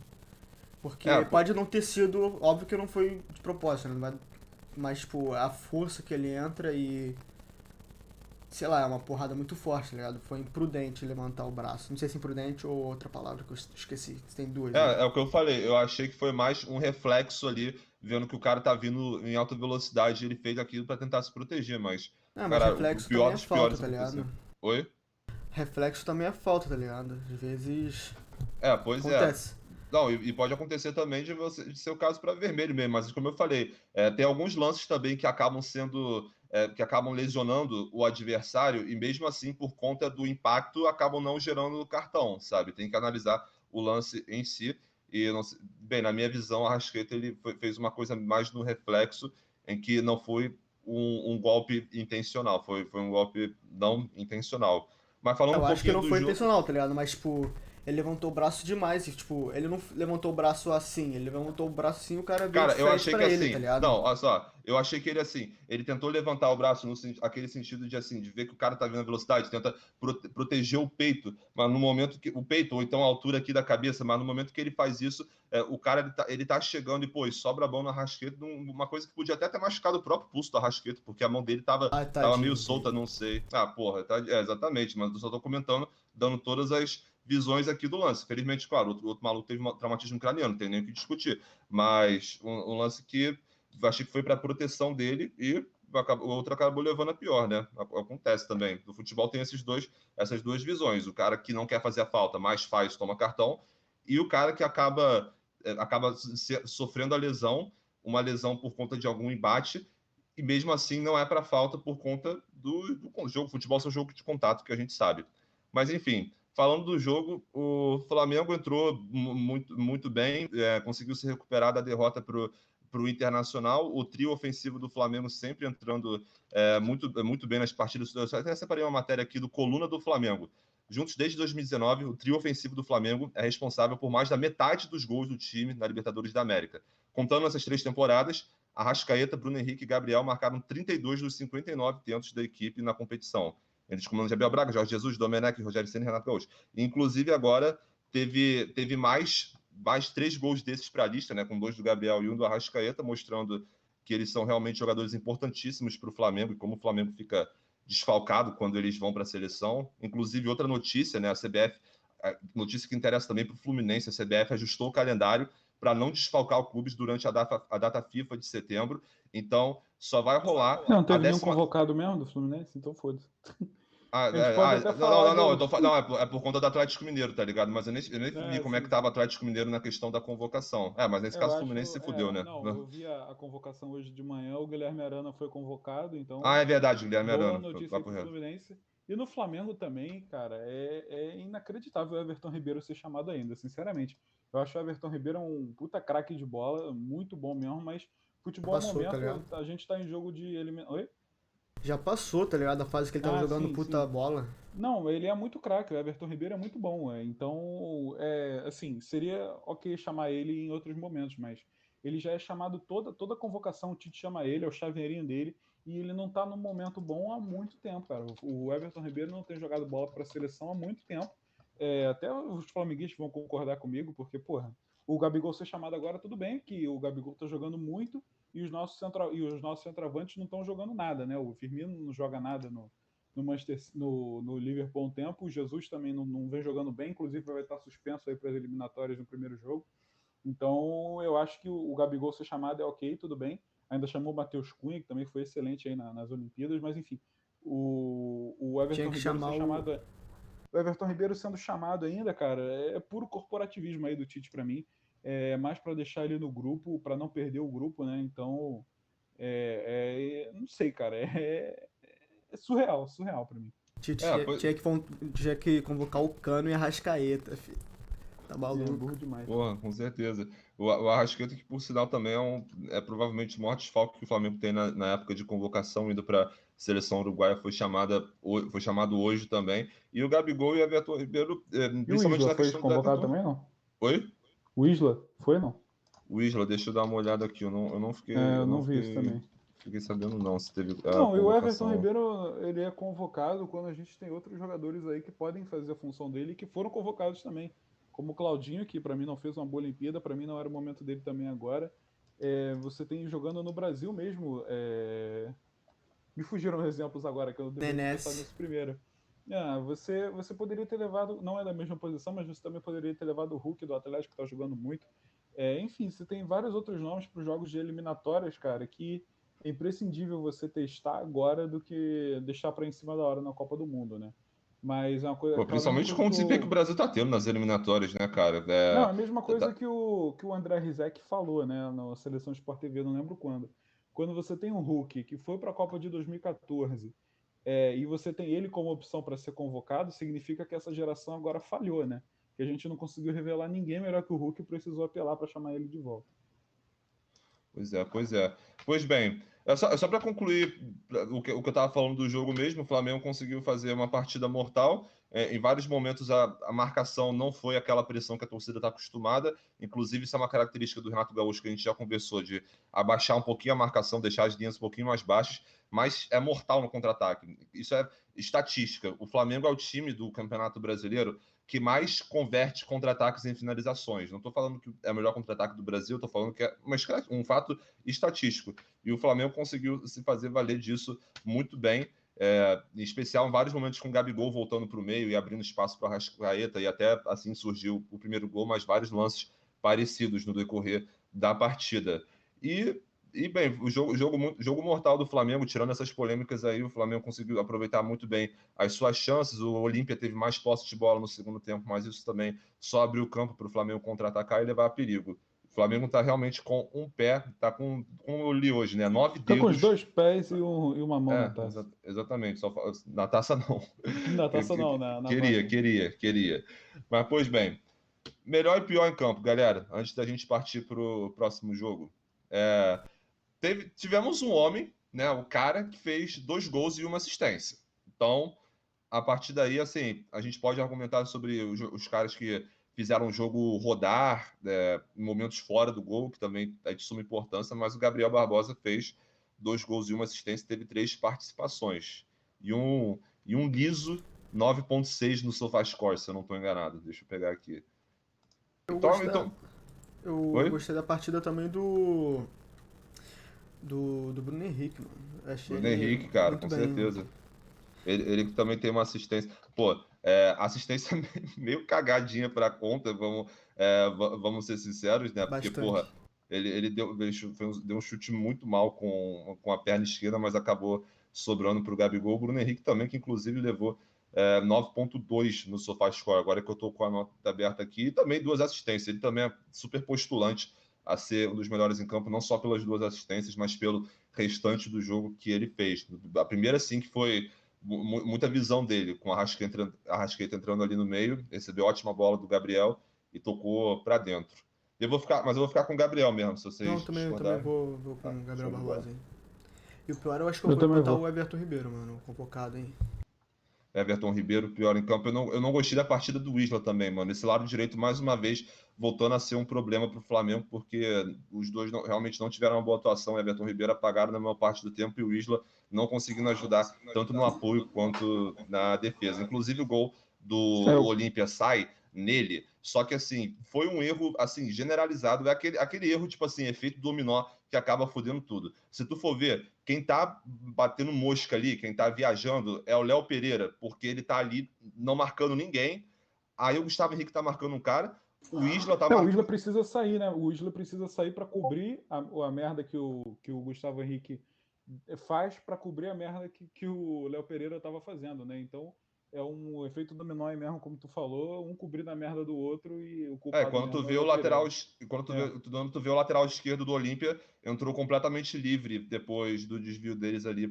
Porque pode não ter sido, óbvio que não foi de propósito, né? Mas, tipo, a força que ele entra e. Sei lá, é uma porrada muito forte, tá ligado? Foi imprudente levantar o braço. Não sei se imprudente ou outra palavra que eu esqueci. Tem duas aí. é o que eu falei. Eu achei que foi mais um reflexo ali, vendo que o cara tá vindo em alta velocidade e ele fez aquilo pra tentar se proteger, mas, Ah, mas cara, o reflexo pior também é dos falta, piores tá ligado? aconteceu. Oi? Reflexo também é falta, tá ligado? Às vezes Pois é. acontece. Não, e pode acontecer também de ser o caso para vermelho mesmo, mas como eu falei, tem alguns lances também que acabam que acabam lesionando o adversário, e mesmo assim, por conta do impacto, acabam não gerando cartão, sabe? Tem que analisar o lance em si. E, não sei, bem, na minha visão, o Arrascaeta fez uma coisa mais no reflexo, em que não foi um golpe intencional, foi um golpe não intencional. Mas falando Eu um acho que pouquinho não do foi jogo. intencional, tá ligado? Mas, tipo, ele levantou o braço demais e, tipo, ele não levantou o braço assim, ele levantou o braço assim e o cara veio de Cara, eu frente achei que pra ele, tá assim. ligado? Não, olha só. Eu achei que ele assim. Ele tentou levantar o braço no aquele sentido de assim, de ver que o cara tá vindo a velocidade, tenta proteger o peito, mas no momento que. O peito, ou então a altura aqui da cabeça, mas no momento que ele faz isso, o cara ele tá chegando e, pô, e sobra a mão no Arrascaeta, uma coisa que podia até ter machucado o próprio pulso do Arrascaeta, porque a mão dele tava, Ah, tava meio tadinho solta, dele. não sei. Ah, porra, exatamente, mas eu só tô comentando, dando todas as visões aqui do lance. Felizmente, claro, outro maluco teve um traumatismo craniano, não tem nem o que discutir. Mas um lance que achei que foi para proteção dele e o outro acabou levando a pior, né? Acontece também. No futebol tem essas duas visões. O cara que não quer fazer a falta, mas faz, toma cartão, e o cara que acaba sofrendo a lesão, uma lesão por conta de algum embate, e mesmo assim não é para falta por conta do jogo. Futebol é um jogo de contato que a gente sabe. Mas enfim, falando do jogo, o Flamengo entrou muito, muito bem, conseguiu se recuperar da derrota para o Internacional. O trio ofensivo do Flamengo sempre entrando muito bem nas partidas. Eu até separei uma matéria aqui do Coluna do Flamengo. Juntos desde 2019, o trio ofensivo do Flamengo é responsável por mais da metade dos gols do time na Libertadores da América. Contando essas 3 temporadas, Arrascaeta, Bruno Henrique e Gabriel marcaram 32 dos 59 tentos da equipe na competição. Eles comandam de Abel Braga, Jorge Jesus, Domenech, Rogério Ceni e Renato Gaúcho. Inclusive, agora teve mais 3 gols desses para a lista, né, com 2 do Gabriel e 1 do Arrascaeta, mostrando que eles são realmente jogadores importantíssimos para o Flamengo e como o Flamengo fica desfalcado quando eles vão para a seleção. Inclusive, outra notícia, né, a CBF, notícia que interessa também para o Fluminense, a CBF ajustou o calendário para não desfalcar o clube durante a data FIFA de setembro. Então, só vai rolar Não, a teve nenhum décima. convocado mesmo do Fluminense, então foda-se. Ah, A gente pode até não, falar não, de não, outro. não, é por conta do Atlético Mineiro, tá ligado? Mas eu nem vi É, como é que sim, tava o sim. Atlético Mineiro na questão da convocação. Mas nesse Eu caso o acho. Fluminense se fudeu, né? Não, eu vi a convocação hoje de manhã, o Guilherme Arana foi convocado, Ah, então é verdade, Guilherme boa Arana, notícia aí papo pro reto. Fluminense. E no Flamengo também, cara, é inacreditável o Everton Ribeiro ser chamado ainda, sinceramente. Eu acho o Everton Ribeiro um puta craque de bola, muito bom mesmo, mas Já futebol é passou, tá momento, ligado? a gente tá em jogo de eliminação. Oi? Já passou, tá ligado? A fase que ele tava Ah, jogando sim, puta sim. bola. Não, ele é muito craque, o Everton Ribeiro é muito bom, então, assim, seria ok chamar ele em outros momentos, mas ele já é chamado toda convocação, o Tite chama ele, é o chaveirinho dele, e ele não tá num momento bom há muito tempo, cara. O Everton Ribeiro não tem jogado bola para a seleção há muito tempo. Até os flamenguistas vão concordar comigo, porque, porra, o Gabigol ser chamado agora, tudo bem, que o Gabigol tá jogando muito e os nossos centroavantes não estão jogando nada, né? O Firmino não joga nada no Liverpool um tempo. O Jesus também não vem jogando bem, inclusive vai estar suspenso aí para as eliminatórias no primeiro jogo. Então eu acho que o Gabigol ser chamado é ok, tudo bem. Ainda chamou o Matheus Cunha, que também foi excelente aí nas Olimpíadas, mas enfim, o Tinha Everton que Ribeiro ser chamar o. chamado. O Everton Ribeiro sendo chamado ainda, cara, é puro corporativismo aí do Tite para mim. É mais para deixar ele no grupo, para não perder o grupo, né? Então, não sei, cara, é surreal para mim. É, Tinha, pois, tinha que convocar o Cano e a Rascaeta, filho. Tá É maluco. burro demais. porra, com certeza. O Arrascaeta, que por sinal também é provavelmente o maior desfalque que o Flamengo tem na época de convocação, indo para seleção uruguaia, foi chamado hoje também. E o Gabigol e o Everton Ribeiro, E o principalmente Isla na foi questão do convocado Everton. também, não? Oi? O Isla foi, não? O Isla, deixa eu dar uma olhada aqui. Eu não É, fiquei, eu eu não não vi isso fiquei, também. fiquei sabendo não se teve a Não, e o Everton convocação. Ribeiro, ele é convocado quando a gente tem outros jogadores aí que podem fazer a função dele e que foram convocados também. Como o Claudinho, que para mim não fez uma boa Olimpíada, para mim não era o momento dele também agora. Você tem jogando no Brasil mesmo. Me fugiram os exemplos agora, que eu deveria ter pensado Nenés. nesse primeiro. Você poderia ter levado, não é da mesma posição, mas você também poderia ter levado o Hulk do Atlético, que está jogando muito. Enfim, você tem vários outros nomes para os jogos de eliminatórias, cara, que é imprescindível você testar agora do que deixar para em cima da hora na Copa do Mundo, né? Mas é uma coisa, Pô, aquela mesma principalmente coisa com o que desempenho que o o. Brasil tá tendo nas eliminatórias, né, cara? Não, a mesma coisa Tá- que o André Rizek falou, né, na seleção Sport TV, não lembro quando. Quando você tem um Hulk que foi para a Copa de 2014 e você tem ele como opção para ser convocado, significa que essa geração agora falhou, né? que a gente não conseguiu revelar ninguém melhor que o Hulk e precisou apelar para chamar ele de volta. Pois é, pois é. Pois bem, é só para concluir o que eu estava falando do jogo mesmo, o Flamengo conseguiu fazer uma partida mortal. Em vários momentos a marcação não foi aquela pressão que a torcida está acostumada. Inclusive, isso é uma característica do Renato Gaúcho que a gente já conversou, de abaixar um pouquinho a marcação, deixar as linhas um pouquinho mais baixas, mas é mortal no contra-ataque. Isso é estatística. O Flamengo é o time do Campeonato Brasileiro que mais converte contra-ataques em finalizações. Não estou falando que é o melhor contra-ataque do Brasil, estou falando que é um fato estatístico. E o Flamengo conseguiu se fazer valer disso muito bem, em especial em vários momentos com o Gabigol voltando para o meio e abrindo espaço para a Arrascaeta, e até assim surgiu o primeiro gol, mas vários lances parecidos no decorrer da partida. E bem, o jogo mortal do Flamengo, tirando essas polêmicas aí, o Flamengo conseguiu aproveitar muito bem as suas chances. O Olímpia teve mais posse de bola no segundo tempo, mas isso também só abriu o campo para o Flamengo contra-atacar e levar a perigo. O Flamengo está realmente com um pé, está com, como eu li hoje, né? 9 Tá com os dedos. 2 pés e uma mão na taça. Exatamente. Na taça não. Na taça não, na Queria, vaga. queria. Mas, pois bem, melhor e pior em campo, galera, antes da gente partir para o próximo jogo. Tivemos um homem, né, o cara que fez 2 gols e uma assistência. Então, a partir daí, assim, a gente pode argumentar sobre os caras que fizeram o jogo rodar, em momentos fora do gol, que também é de suma importância, mas o Gabriel Barbosa fez 2 gols e uma assistência, teve 3 participações. E um liso 9.6 no SofaScore, se eu não estou enganado. Deixa eu pegar aqui. Eu Oi? gostei da partida também do Bruno Henrique, mano. Achei Bruno ele Henrique, cara, muito com bem. certeza. Ele também tem uma assistência. Pô, assistência meio cagadinha para a conta, vamos ser sinceros, né? Porque, Bastante. porra, ele deu um chute muito mal com a perna esquerda, mas acabou sobrando para o Gabigol. O Bruno Henrique também, que inclusive levou 9.2 no SofaScore, agora que eu estou com a nota aberta aqui, e também 2 assistências. Ele também é super postulante a ser um dos melhores em campo, não só pelas 2 assistências, mas pelo restante do jogo que ele fez. A primeira, sim, que foi muita visão dele, com a Arrascaeta entrando ali no meio, recebeu ótima bola do Gabriel e tocou para dentro. Mas eu vou ficar com o Gabriel mesmo, se vocês Não, também discordarem. vou com o Gabriel Barbosa, hein. E o pior eu acho que eu Eu vou também botar vou. o Everton Ribeiro, mano, convocado, hein. Everton Ribeiro, pior em campo. Eu não gostei da partida do Isla também, mano. Esse lado direito, mais uma vez, voltando a ser um problema para o Flamengo, porque os dois realmente não tiveram uma boa atuação. O Everton Ribeiro apagaram na maior parte do tempo e o Isla não conseguindo ajudar tanto no apoio quanto na defesa. Inclusive, o gol do Olímpia sai nele, só que assim, foi um erro assim generalizado, é aquele erro tipo assim, efeito dominó que acaba fodendo tudo. Se tu for ver, quem tá batendo mosca ali, quem tá viajando é o Léo Pereira, porque ele tá ali não marcando ninguém. Aí o Gustavo Henrique tá marcando um cara, o Isla tá marcando. O Isla precisa sair, né? O Isla precisa sair para cobrir a merda que o Gustavo Henrique faz para cobrir a merda que o Léo Pereira tava fazendo, né? Então é um efeito dominó aí mesmo, como tu falou, um cobrindo a merda do outro e o culpado Quando tu mesmo é vê o o Léo lateral, Pereira. quando tu vê o lateral esquerdo do Olímpia, entrou completamente livre depois do desvio deles ali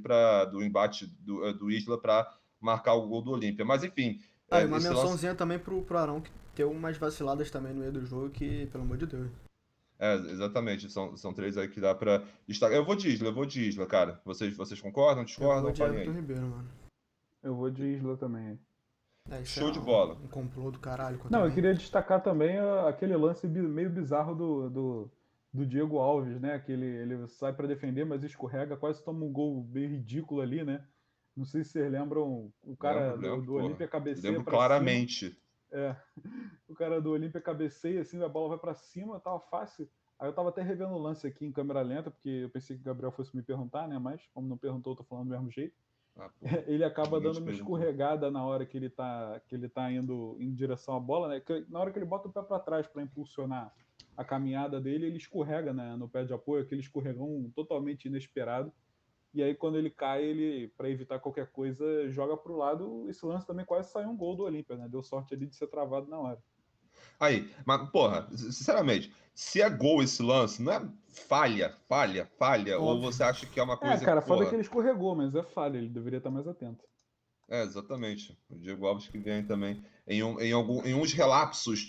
do embate do Isla para marcar o gol do Olímpia. Mas enfim, E uma esse lance. mençãozinha também pro Arão, que deu umas vaciladas também no meio do jogo, que, pelo amor de Deus. Exatamente, são 3 aí que dá para destacar. Eu vou de Isla, cara. Vocês concordam, Eu vou discordam? de Falem Everton aí. Ribeiro, mano. Eu vou de Isla também. Isso Show é de bola. um complô do caralho contra Não, eu mim. queria destacar também aquele lance meio bizarro do Diego Alves, né? Que ele sai para defender, mas escorrega, quase toma um gol meio ridículo ali, né? Não sei se vocês lembram, o cara Lembro, do porra. Olímpia cabeceia Lembro para cima. claramente. O cara do Olímpia cabeceia, assim, a bola vai para cima, tava fácil. Aí eu tava até revendo o lance aqui em câmera lenta, porque eu pensei que o Gabriel fosse me perguntar, né? Mas, como não perguntou, eu tô falando do mesmo jeito. Ele acaba dando uma escorregada na hora que ele tá indo em direção à bola, né? Na hora que ele bota o pé para trás para impulsionar a caminhada dele, ele escorrega, né, no pé de apoio, aquele escorregão totalmente inesperado. E aí, quando ele cai, ele, para evitar qualquer coisa, joga pro lado. Esse lance também quase saiu um gol do Olímpia, né? Deu sorte ali de ser travado na hora. Aí, mas, porra, sinceramente, se é gol esse lance, não é falha? Óbvio. Ou você acha que é uma coisa Cara, que, foda que porra... ele escorregou, mas é falha, ele deveria estar mais atento. Exatamente. O Diego Alves que vem também em uns relapsos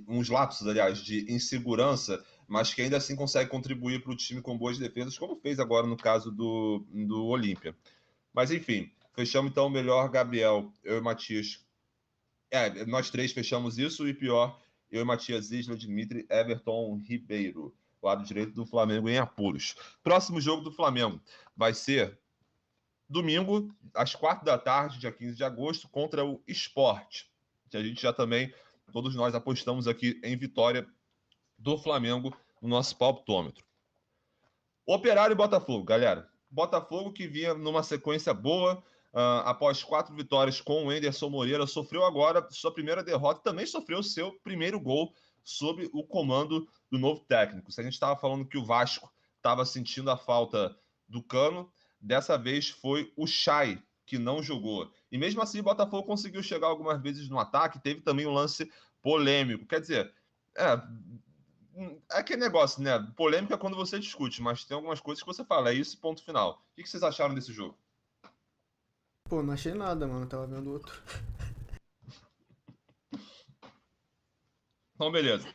uns lapsos, aliás, de insegurança, mas que ainda assim consegue contribuir para o time com boas defesas, como fez agora no caso do Olímpia. Mas enfim, fechamos então o melhor, Gabriel, eu e Matias. Nós três fechamos isso, e pior, eu e Matias Isla, Dimitri, Everton Ribeiro, lado direito do Flamengo em apuros. Próximo jogo do Flamengo vai ser domingo, às 4 da tarde, dia 15 de agosto, contra o Sport, que a gente já também, todos nós apostamos aqui em vitória do Flamengo no nosso palpitômetro. Operário e Botafogo, galera. Botafogo que vinha numa sequência boa, após 4 vitórias com o Enderson Moreira, sofreu agora sua primeira derrota e também sofreu seu primeiro gol sob o comando do novo técnico. Se a gente estava falando que o Vasco estava sentindo a falta do Cano, dessa vez foi o Chay que não jogou. E mesmo assim o Botafogo conseguiu chegar algumas vezes no ataque, teve também um lance polêmico. Quer dizer, é aquele negócio, né? Polêmica é quando você discute, mas tem algumas coisas que você fala, é isso, ponto final. O que vocês acharam desse jogo? Pô, não achei nada, mano. Tava vendo outro. Então, beleza.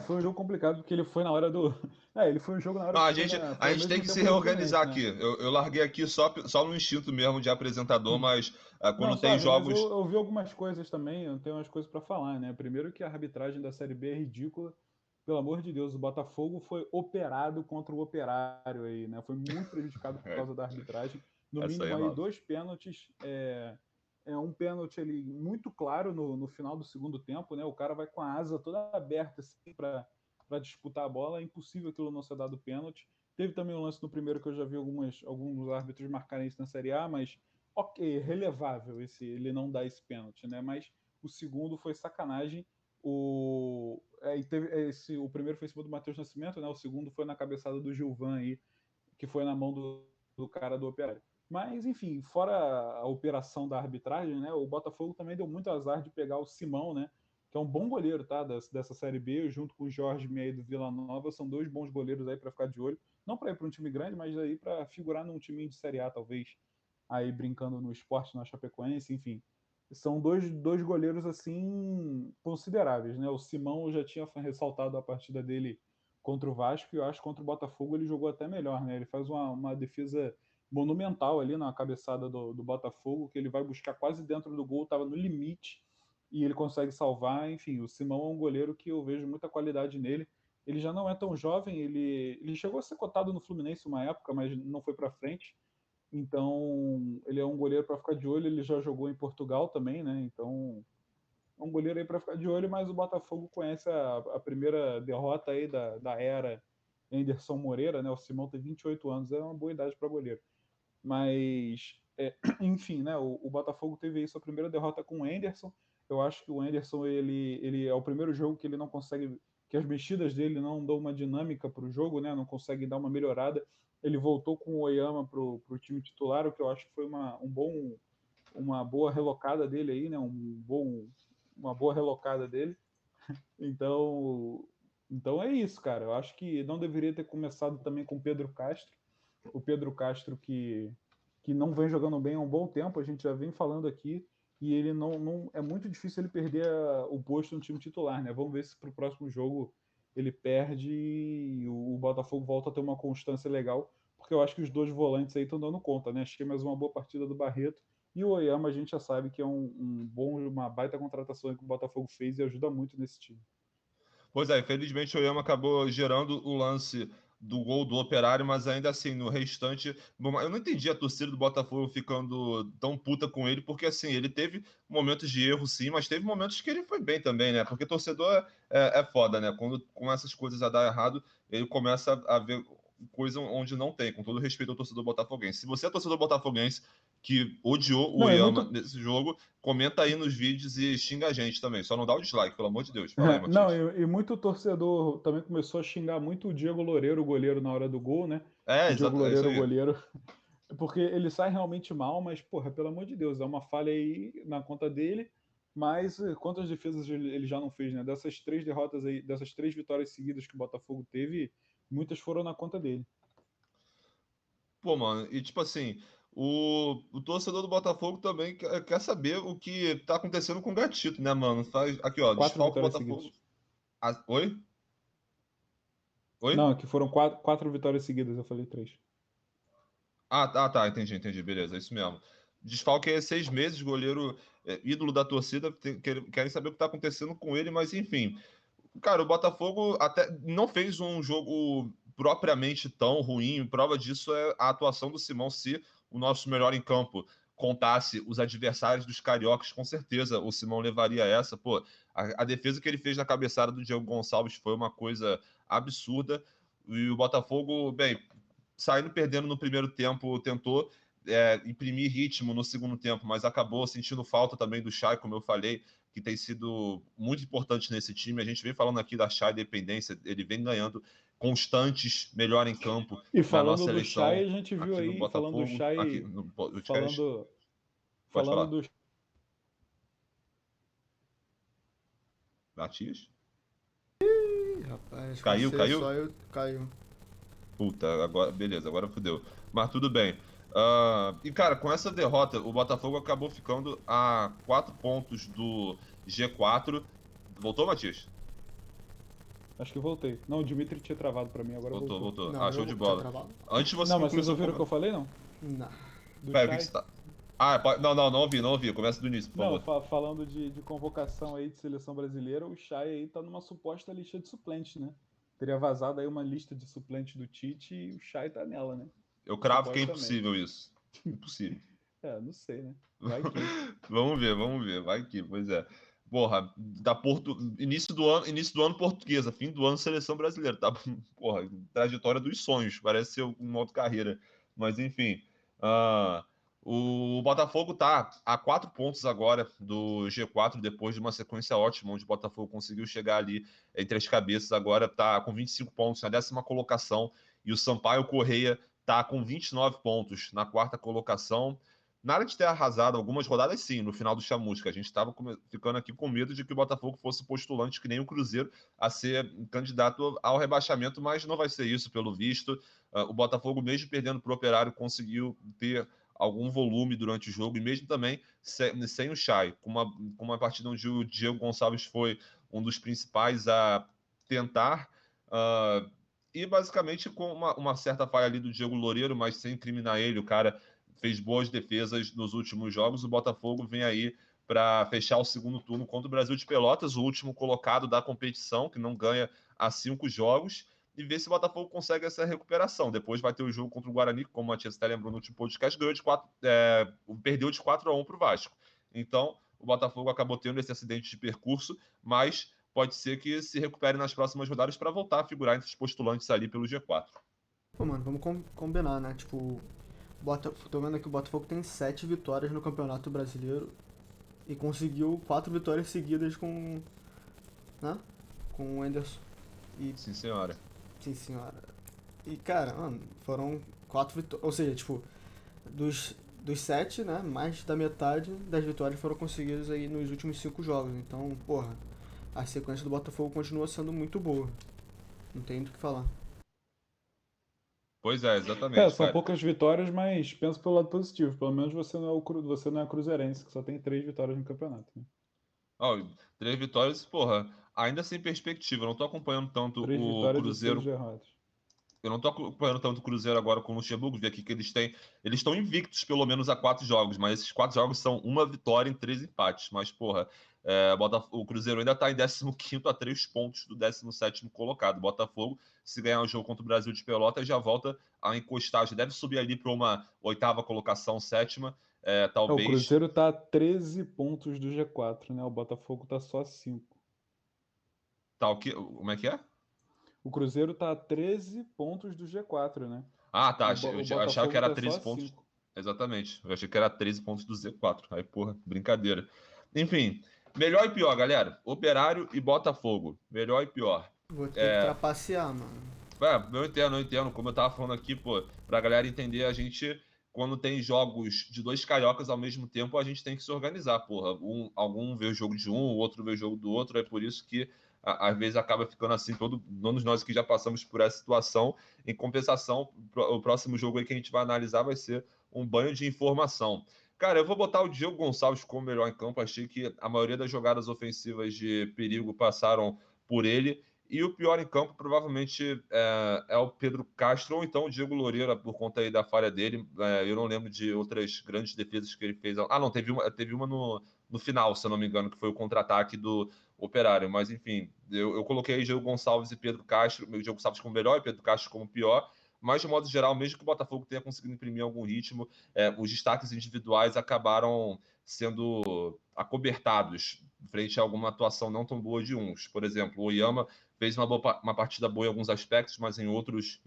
Foi um jogo complicado porque ele foi na hora do. Ele foi um jogo na hora Não, que a foi ao gente tem mesmo que se tempo do Fluminense, reorganizar né? aqui. Eu larguei aqui só no instinto mesmo de apresentador, mas Não, quando tem sabe, mas jogos. eu vi algumas coisas também, eu tenho umas coisas pra falar, né? Primeiro que a arbitragem da Série B é ridícula. Pelo amor de Deus, o Botafogo foi operado contra o Operário aí, né? Foi muito prejudicado por causa da arbitragem. No Essa aí mínimo é aí nova. 2 pênaltis. Um pênalti ali muito claro no final do segundo tempo, né? O cara vai com a asa toda aberta assim para disputar a bola. É impossível aquilo não ser dado pênalti. Teve também um lance no primeiro que eu já vi alguns árbitros marcarem isso na Série A, mas ok, relevável ele não dar esse pênalti, né? Mas o segundo foi sacanagem. O primeiro foi em cima do Matheus Nascimento, né? O segundo foi na cabeçada do Gilvan aí, que foi na mão do cara do Operário. Mas, enfim, fora a operação da arbitragem, né? O Botafogo também deu muito azar de pegar o Simão, né? Que é um bom goleiro, tá? Dessa Série B, junto com o Jorge Meia do Vila Nova, são 2 bons goleiros aí para ficar de olho. Não para ir para um time grande, mas aí para figurar num time de Série A, talvez. Aí brincando no esporte, na Chapecoense, enfim. São dois goleiros, assim, consideráveis, né? O Simão eu já tinha ressaltado a partida dele contra o Vasco, e eu acho que contra o Botafogo ele jogou até melhor, né? Ele faz uma defesa monumental ali na cabeçada do Botafogo, que ele vai buscar quase dentro do gol, estava no limite, e ele consegue salvar. Enfim, o Simão é um goleiro que eu vejo muita qualidade nele. Ele já não é tão jovem, ele chegou a ser cotado no Fluminense uma época, mas não foi para frente. Então, ele é um goleiro para ficar de olho, ele já jogou em Portugal também, né? Então, é um goleiro aí para ficar de olho, mas o Botafogo conhece a primeira derrota aí da era Enderson Moreira, né? O Simão tem 28 anos, é uma boa idade para goleiro. Mas, enfim, né? O Botafogo teve aí sua primeira derrota com o Enderson. Eu acho que o Enderson, ele é o primeiro jogo que ele não consegue, que as mexidas dele não dão uma dinâmica para o jogo, né? Não consegue dar uma melhorada. Ele voltou com o Oyama para o time titular, o que eu acho que foi uma boa relocada dele aí, né? Uma boa relocada dele. Então é isso, cara. Eu acho que não deveria ter começado também com o Pedro Castro. O Pedro Castro que não vem jogando bem há um bom tempo, a gente já vem falando aqui, e ele não é muito difícil ele perder o posto no time titular, né? Vamos ver se pro próximo jogo ele perde e o Botafogo volta a ter uma constância legal, porque eu acho que os dois volantes aí estão dando conta, né? Achei mais uma boa partida do Barreto. E o Oyama a gente já sabe que é uma baita contratação que o Botafogo fez e ajuda muito nesse time. Pois é, infelizmente o Oyama acabou gerando o lance do gol do Operário, mas ainda assim, no restante, eu não entendi a torcida do Botafogo ficando tão puta com ele, porque assim, ele teve momentos de erro sim, mas teve momentos que ele foi bem também, né? Porque torcedor é foda, né? Quando com essas coisas a dar errado, ele começa a ver coisa onde não tem, com todo respeito ao torcedor botafoguense. Se você é torcedor botafoguense que odiou o Não, é Oyama muito. nesse jogo, comenta aí nos vídeos e xinga a gente também. Só não dá o dislike, pelo amor de Deus. Fala aí, Não, Matias. e muito torcedor também começou a xingar muito o Diego Loureiro, o goleiro, na hora do gol, né? É, O Diego exato, é isso Loureiro, o aí. goleiro, porque ele sai realmente mal, mas, porra, pelo amor de Deus, é uma falha aí na conta dele. Mas quantas defesas ele já não fez, né? Dessas 3 derrotas aí, dessas 3 vitórias seguidas que o Botafogo teve, muitas foram na conta dele. Pô, mano, e tipo assim, O torcedor do Botafogo também quer saber o que tá acontecendo com o Gatito, né, mano? Faz, aqui, ó, 4 desfalca o vitórias Botafogo. seguidas. Oi? Oi? Não, que foram quatro vitórias seguidas, eu falei 3. Tá, entendi, beleza, é isso mesmo. Desfalque é 6 meses, goleiro ídolo da torcida, querem saber o que tá acontecendo com ele, mas enfim. Cara, o Botafogo até não fez um jogo propriamente tão ruim. Prova disso é a atuação do Simão. Se o nosso melhor em campo contasse os adversários dos cariocas, com certeza o Simão levaria essa. Pô, a defesa que ele fez na cabeçada do Diego Gonçalves foi uma coisa absurda. E o Botafogo, bem, saindo perdendo no primeiro tempo, tentou imprimir ritmo no segundo tempo, mas acabou sentindo falta também do Chay, como eu falei, que tem sido muito importante nesse time. A gente vem falando aqui da Chay dependência, ele vem ganhando constantes, melhor em campo E na nossa falando do eleição Chay, a gente viu aqui no aí, falando do Botafogo, aqui Chay, no podcast. falando, Pode falando falar. do Matias? Ih, rapaz, acho que Caiu, você caiu? só eu caiu. Puta, agora, beleza, agora fudeu. Mas tudo bem. E, cara, com essa derrota, o Botafogo acabou ficando a 4 pontos do G4. Voltou, Matias? Acho que voltei. Não, o Dimitri tinha travado pra mim, agora voltou. Voltou. Não, Show eu de tinha bola. travado. Antes de você Não, mas concluir vocês seu ouviram o que eu falei, não? Não. Do Pera, o que Chay? você tá. Não ouvi. Começa do início, por Não, favor. falando de convocação aí de seleção brasileira, o Chay aí tá numa suposta lista de suplentes, né? Teria vazado aí uma lista de suplentes do Tite e o Chay tá nela, né? Eu cravo que é Supostamente. impossível isso. Impossível. Não sei, né? Vai que. Vamos ver. Vai que, pois é. Porra, início do ano portuguesa, fim do ano seleção brasileira, tá? Porra, trajetória dos sonhos, parece ser uma outra carreira. Mas enfim, ah, o Botafogo tá a 4 pontos agora do G4, depois de uma sequência ótima, onde o Botafogo conseguiu chegar ali entre as cabeças, agora tá com 25 pontos na 10ª colocação, e o Sampaio Correia tá com 29 pontos na 4ª colocação. Nada de ter arrasado algumas rodadas, sim, no final do Chamusca. A gente estava ficando aqui com medo de que o Botafogo fosse postulante, que nem o Cruzeiro, a ser candidato ao rebaixamento, mas não vai ser isso, pelo visto. O Botafogo, mesmo perdendo para o Operário, conseguiu ter algum volume durante o jogo, e mesmo também sem o Chay, com uma partida onde o Diego Gonçalves foi um dos principais a tentar. E basicamente com uma certa falha ali do Diego Loureiro, mas sem incriminar ele, o cara fez boas defesas nos últimos jogos. O Botafogo vem aí para fechar o segundo turno contra o Brasil de Pelotas, o último colocado da competição, que não ganha há 5 jogos, e ver se o Botafogo consegue essa recuperação. Depois vai ter o jogo contra o Guarani, como o Matias até lembrou no último podcast, perdeu de 4-1 para o Vasco. Então, o Botafogo acabou tendo esse acidente de percurso, mas pode ser que se recupere nas próximas rodadas para voltar a figurar entre os postulantes ali pelo G4. Pô, mano, vamos combinar, né? Tipo, tô vendo aqui o Botafogo tem 7 vitórias no Campeonato Brasileiro e conseguiu 4 vitórias seguidas com, né? Com o Anderson. E, Sim, senhora. sim, senhora. E, cara, mano, foram 4 vitórias. Ou seja, tipo, dos 7, né? Mais da metade das vitórias foram conseguidas aí nos últimos 5 jogos. Então, porra, a sequência do Botafogo continua sendo muito boa. Não tem do que falar. Pois é, exatamente, São cara. poucas vitórias, mas penso pelo lado positivo. Pelo menos você não é cruzeirense, que só tem 3 vitórias no campeonato. Né? 3 vitórias, porra, ainda sem perspectiva. Eu não tô acompanhando tanto 3 o vitórias e 6 Cruzeiro. derrotas. Eu não tô acompanhando tanto o Cruzeiro agora com o Luxemburgo, vi aqui que eles estão invictos pelo menos a 4 jogos, mas esses 4 jogos são uma vitória em 3 empates. Mas, porra, o Cruzeiro ainda tá em 15º a 3 pontos do 17º colocado. Botafogo, se ganhar o jogo contra o Brasil de Pelotas, já volta a encostar, já deve subir ali para uma 8ª colocação, 7ª, O talvez. Cruzeiro tá a 13 pontos do G4, né? O Botafogo tá só a 5. Como é que é? O Cruzeiro tá a 13 pontos do G4, né? Tá. O Eu achava que Botafogo era tá só 13 a pontos. 5. Exatamente. Eu achei que era 13 pontos do Z4. Aí, porra, brincadeira. Enfim, melhor e pior, galera. Operário e Botafogo. Melhor e pior. Vou ter que trapacear, mano. Eu entendo. Como eu tava falando aqui, pô, pra galera entender, a gente, quando tem jogos de 2 cariocas ao mesmo tempo, a gente tem que se organizar, porra. Algum vê o jogo de um, o outro vê o jogo do outro. É por isso que às vezes acaba ficando assim, todos nós que já passamos por essa situação. Em compensação, o próximo jogo aí que a gente vai analisar vai ser um banho de informação. Cara, eu vou botar o Diego Gonçalves como melhor em campo. Achei que a maioria das jogadas ofensivas de perigo passaram por ele. E o pior em campo provavelmente é o Pedro Castro ou então o Diego Loureiro, por conta aí da falha dele. Eu não lembro de outras grandes defesas que ele fez. Ah, não, teve uma no final, se eu não me engano, que foi o contra-ataque do Operário. Mas, enfim, eu coloquei aí Diego Gonçalves e Pedro Castro, o Diego Gonçalves como melhor e Pedro Castro como pior. Mas, de modo geral, mesmo que o Botafogo tenha conseguido imprimir algum ritmo, os destaques individuais acabaram sendo acobertados frente a alguma atuação não tão boa de uns. Por exemplo, o Oyama fez uma partida boa em alguns aspectos, mas em outros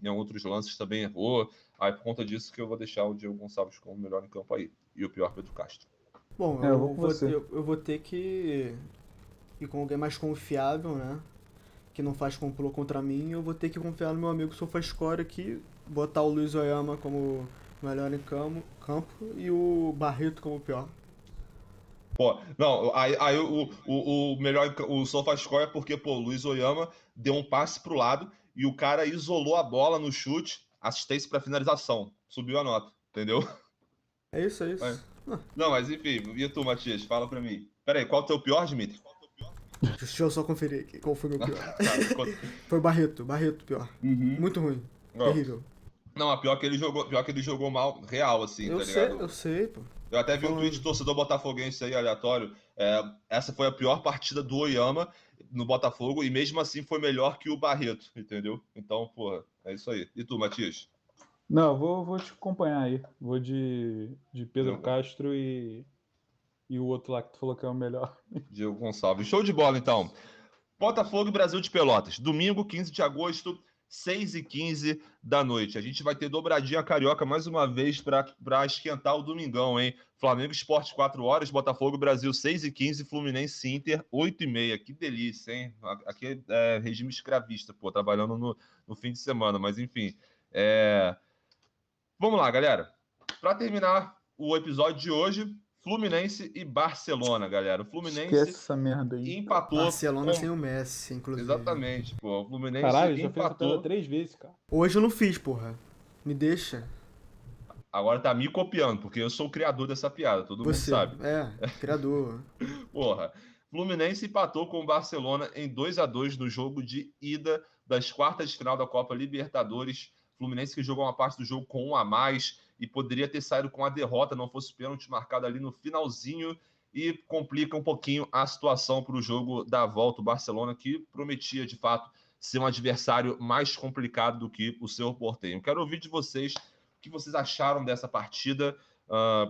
lances também errou. Aí, por conta disso, que eu vou deixar o Diego Gonçalves como melhor em campo aí. E o pior, Pedro Castro. Bom, Eu vou com você. eu vou ter que ir com alguém mais confiável, né? Que não faz complô contra mim. Eu vou ter que confiar no meu amigo SofaScore aqui, botar o Luiz Oyama como melhor em campo e o Barreto como pior. Pô, não, aí o melhor, o SofaScore é porque, pô, o Luiz Oyama deu um passe pro lado e o cara isolou a bola no chute, assistência para finalização. Subiu a nota, entendeu? É isso, é Mas- isso. Não, mas enfim, e tu, Matias? Fala pra mim. Pera aí, qual é o teu pior, Dimitri? Deixa eu só conferir aqui qual foi meu pior. Tá, Foi o Barreto pior. Uhum. Muito ruim. Ó, Terrível. não, pior que ele jogou mal real, assim, tá ligado? Eu sei, pô. Eu até vi um tweet Falando. de torcedor botafoguense aí, aleatório. Essa foi a pior partida do Oyama no Botafogo e mesmo assim foi melhor que o Barreto, entendeu? Então, porra, é isso aí. E tu, Matias? Não, vou te acompanhar aí. Vou de Pedro Diego, Castro e o outro lá que tu falou que é o melhor. Diego Gonçalves. Show de bola, então. Botafogo e Brasil de Pelotas. Domingo, 15 de agosto, 6h15 da noite. A gente vai ter dobradinha carioca mais uma vez para esquentar o domingão, hein? Flamengo Esporte 4 horas, Botafogo Brasil 6h15, Fluminense Inter 8h30. Que delícia, hein? Aqui é regime escravista, pô, trabalhando no fim de semana, mas enfim. Vamos lá, galera. Para terminar o episódio de hoje, Fluminense e Barcelona, galera. O Esquece Fluminense essa merda aí. empatou Barcelona sem o Messi, inclusive. Exatamente, pô. O Fluminense Caralho, já fez essa piada empatou. 3 vezes, cara. Hoje eu não fiz, porra. Me deixa. Agora tá me copiando, porque eu sou o criador dessa piada, todo mundo Você. sabe. Criador. Porra. Fluminense empatou com o Barcelona em 2-2 no jogo de ida das quartas de final da Copa Libertadores. Fluminense que jogou uma parte do jogo com um a mais e poderia ter saído com a derrota, não fosse o pênalti marcado ali no finalzinho e complica um pouquinho a situação para o jogo da volta. O Barcelona que prometia, de fato, ser um adversário mais complicado do que o seu Porteño. Quero ouvir de vocês o que vocês acharam dessa partida,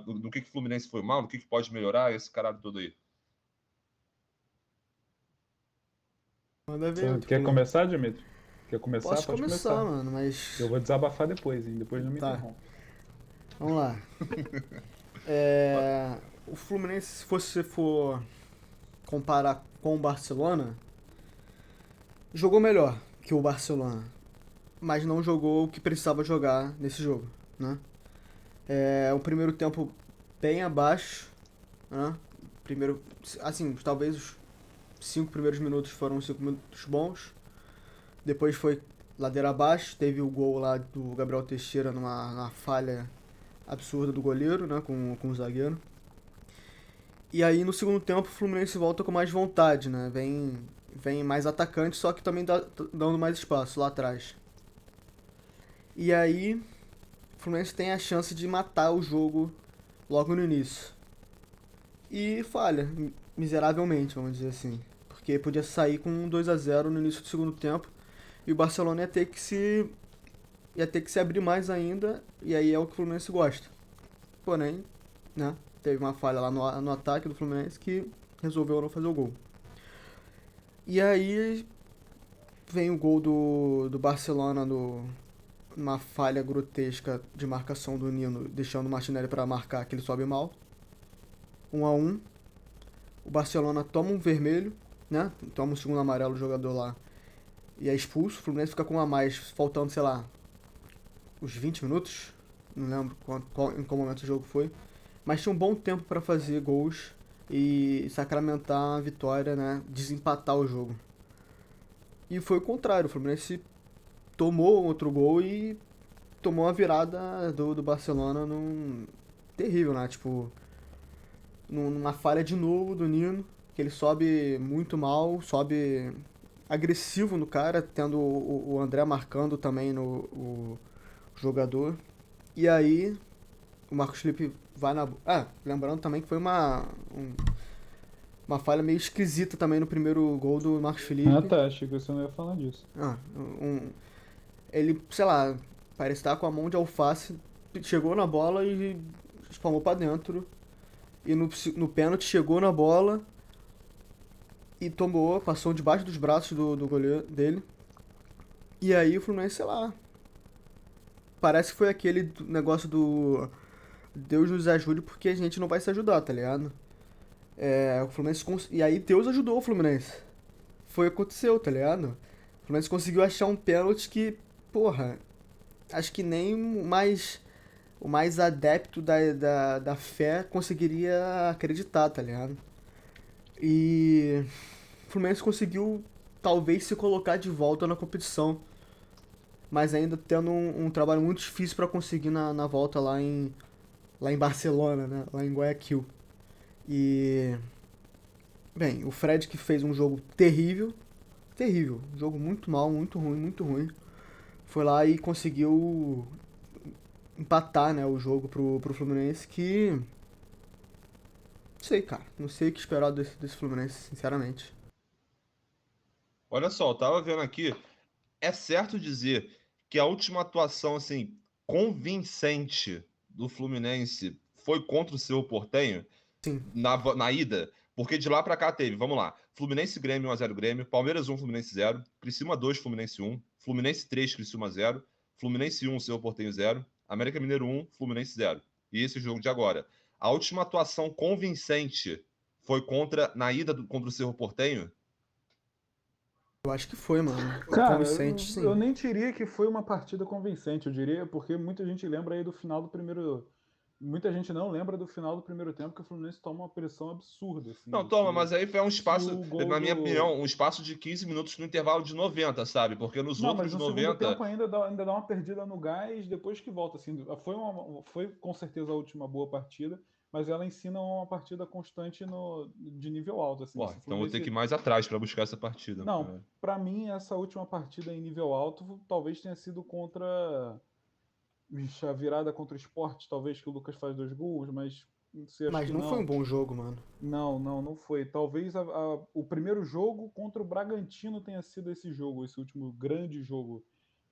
do que o Fluminense foi mal, do que pode melhorar, esse caralho todo aí. Manda ver. Quer começar, Dimitri? Quer começar? Posso Pode começar, começar. mano, mas. Eu vou desabafar depois, hein? Depois não me Tá. interrompa. Vamos lá. O Fluminense, se você for comparar com o Barcelona, jogou melhor que o Barcelona, mas não jogou o que precisava jogar nesse jogo, né? O primeiro tempo bem abaixo, né? Primeiro, assim, talvez os 5 primeiros minutos foram 5 minutos bons. Depois foi ladeira abaixo, teve o gol lá do Gabriel Teixeira numa falha absurda do goleiro, né, com o zagueiro. E aí no segundo tempo o Fluminense volta com mais vontade, né? Vem mais atacante, só que também dando mais espaço lá atrás. E aí o Fluminense tem a chance de matar o jogo logo no início. E falha, miseravelmente, vamos dizer assim. Porque podia sair com um 2-0 no início do segundo tempo e o Barcelona ia ter que se abrir mais ainda, e aí é o que o Fluminense gosta. Porém, né, teve uma falha lá no ataque do Fluminense que resolveu não fazer o gol. E aí vem o gol do Barcelona numa falha grotesca de marcação do Nino, deixando o Martinelli para marcar, que ele sobe mal. 1-1. O Barcelona toma um vermelho, né? Toma um segundo amarelo o jogador lá e é expulso. O Fluminense fica com um a mais, faltando, sei lá, uns 20 minutos. Não lembro em qual momento o jogo foi. Mas tinha um bom tempo para fazer gols e sacramentar a vitória, né? Desempatar o jogo. E foi o contrário, o Fluminense tomou outro gol e tomou uma virada do Barcelona terrível, né? Tipo, numa falha de novo do Nino, que ele sobe muito mal, sobe agressivo no cara, tendo o André marcando também no o jogador. E aí o Marcos Felipe vai na. Ah, lembrando também que foi uma falha meio esquisita também no primeiro gol do Marcos Ah, Felipe. tá. Achei que você não ia falar disso. Ah, ele, sei lá, parece estar com a mão de alface, chegou na bola e espalmou pra dentro. E no pênalti chegou na bola e tomou, passou debaixo dos braços do goleiro dele. E aí o Fluminense, sei lá, parece que foi aquele negócio do Deus nos ajude porque a gente não vai se ajudar, tá ligado? O Fluminense e aí Deus ajudou o Fluminense. Foi o que aconteceu, tá ligado? O Fluminense conseguiu achar um pênalti que, porra, acho que nem o mais adepto da fé conseguiria acreditar, tá ligado? E o Fluminense conseguiu talvez se colocar de volta na competição, mas ainda tendo um trabalho muito difícil para conseguir na volta lá em Barcelona, né? Lá em Guayaquil. E, bem, o Fred que fez um jogo terrível, terrível, um jogo muito mal, muito ruim, foi lá e conseguiu empatar, né, o jogo pro Fluminense que não sei, cara, não sei o que esperar desse Fluminense, sinceramente. Olha só, eu tava vendo aqui, é certo dizer que a última atuação, assim, convincente do Fluminense foi contra o seu Portenho Sim, na ida? Porque de lá pra cá teve, vamos lá, Fluminense Grêmio 1x0 Grêmio, Palmeiras 1, Fluminense 0, Criciúma 2, Fluminense 1, Fluminense 3, Criciúma 0, Fluminense 1, Cerro Porteño 0, América Mineiro 1, Fluminense 0. E esse jogo de agora. A última atuação convincente foi na ida contra o Cerro Porteño? eu acho que foi, mano. Cara, Convincente, eu sim. nem diria que foi uma partida convincente, eu diria, porque muita gente lembra aí do final do primeiro. Muita gente não lembra do final do primeiro tempo que o Fluminense toma uma pressão absurda, Não, assim. toma, mas aí foi um Se espaço, o gol na minha do. opinião, um espaço de 15 minutos no intervalo de 90, sabe? Porque nos Não, mas outros no segundo 90, tempo ainda dá uma perdida no gás depois que volta, assim. Foi com certeza a última boa partida, mas ela ensina uma partida constante de nível alto, assim. pô, Se o então eu vou ter que ir Fluminense. mais atrás para buscar essa partida. Não, pra mim, essa última partida em nível alto talvez tenha sido contra. Vixe, a virada contra o Sport, talvez que o Lucas faz 2 gols, mas não sei, acho Mas que não foi um não. bom jogo, mano. Não foi. Talvez o primeiro jogo contra o Bragantino tenha sido esse jogo, esse último grande jogo.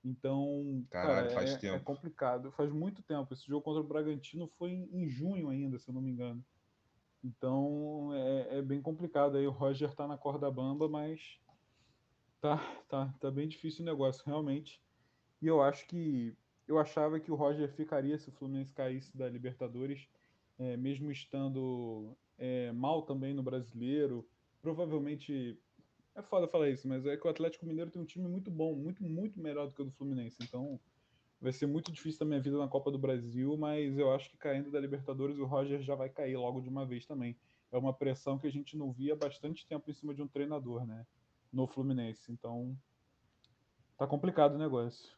Então, cara, Caralho, faz é tempo. complicado. Faz muito tempo. Esse jogo contra o Bragantino foi em junho ainda, se eu não me engano. Então, é bem complicado. Aí o Roger tá na corda bamba, mas tá, tá bem difícil o negócio, realmente. E eu achava que o Roger ficaria se o Fluminense caísse da Libertadores, mesmo estando mal também no Brasileiro. Provavelmente é foda falar isso, mas é que o Atlético Mineiro tem um time muito bom, muito melhor do que o do Fluminense. Então vai ser muito difícil a minha vida na Copa do Brasil, mas eu acho que caindo da Libertadores o Roger já vai cair logo de uma vez também. É uma pressão que a gente não via há bastante tempo em cima de um treinador, né? No Fluminense. Então tá complicado o negócio.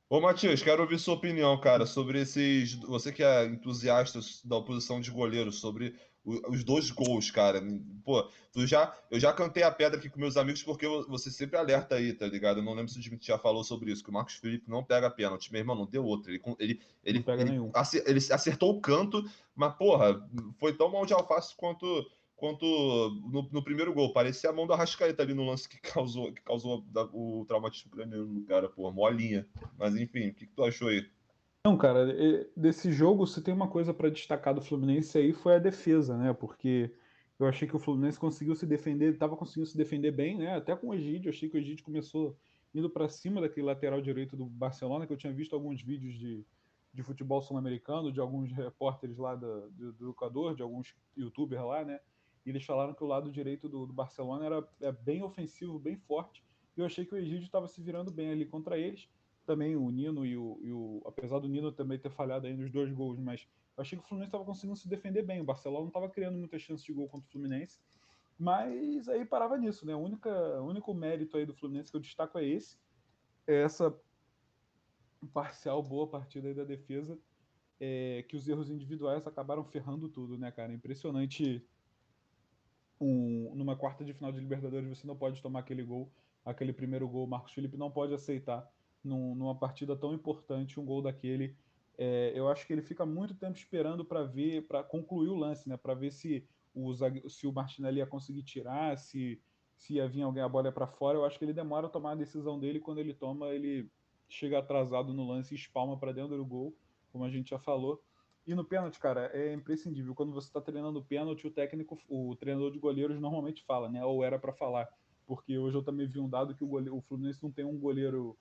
Ô, Matias, quero ouvir sua opinião, cara, sobre esses. Você que é entusiasta da posição de goleiro, sobre os dois gols, cara. Pô, eu já cantei a pedra aqui com meus amigos porque você sempre alerta aí, tá ligado? Eu não lembro se o Dimitri já falou sobre isso, que o Marcos Felipe não pega pênalti. Meu irmão, não deu outro. Não pega nenhum. Ele acertou o canto, mas, porra, foi tão mal de alface quanto no primeiro gol. Parecia a mão do Arrascaeta ali no lance que causou o traumatismo craniano no cara, porra, molinha. Mas enfim, o que tu achou aí? Não, cara, desse jogo, se tem uma coisa para destacar do Fluminense aí foi a defesa, né? Porque eu achei que o Fluminense conseguiu se defender, estava conseguindo se defender bem, né? Até com o Egídio, eu achei que o Egídio começou indo para cima daquele lateral direito do Barcelona, que eu tinha visto alguns vídeos de futebol sul-americano, de alguns repórteres lá do Equador, de alguns youtubers lá, né? E eles falaram que o lado direito do Barcelona era bem ofensivo, bem forte, e eu achei que o Egídio estava se virando bem ali contra eles também o Nino apesar do Nino também ter falhado aí nos 2 gols, mas eu achei que o Fluminense estava conseguindo se defender bem. O Barcelona não estava criando muitas chances de gol contra o Fluminense. Mas aí parava nisso, né? O único mérito aí do Fluminense que eu destaco é esse, é essa parcial boa partida aí da defesa, que os erros individuais acabaram ferrando tudo, né, cara? Impressionante. Numa quarta de final de Libertadores você não pode tomar aquele gol, aquele primeiro gol, o Marcos Felipe não pode aceitar numa partida tão importante um gol daquele. Eu acho que ele fica muito tempo esperando para ver, para concluir o lance, né? Para ver se o Martinelli ia conseguir tirar, se ia vir alguém a bola para fora. Eu acho que ele demora a tomar a decisão dele. Quando ele toma, ele chega atrasado no lance e espalma para dentro do gol, como a gente já falou. E no pênalti, cara, é imprescindível. Quando você está treinando pênalti, o treinador de goleiros normalmente fala, né? Ou era para falar. Porque hoje eu também vi um dado que o Fluminense não tem um goleiro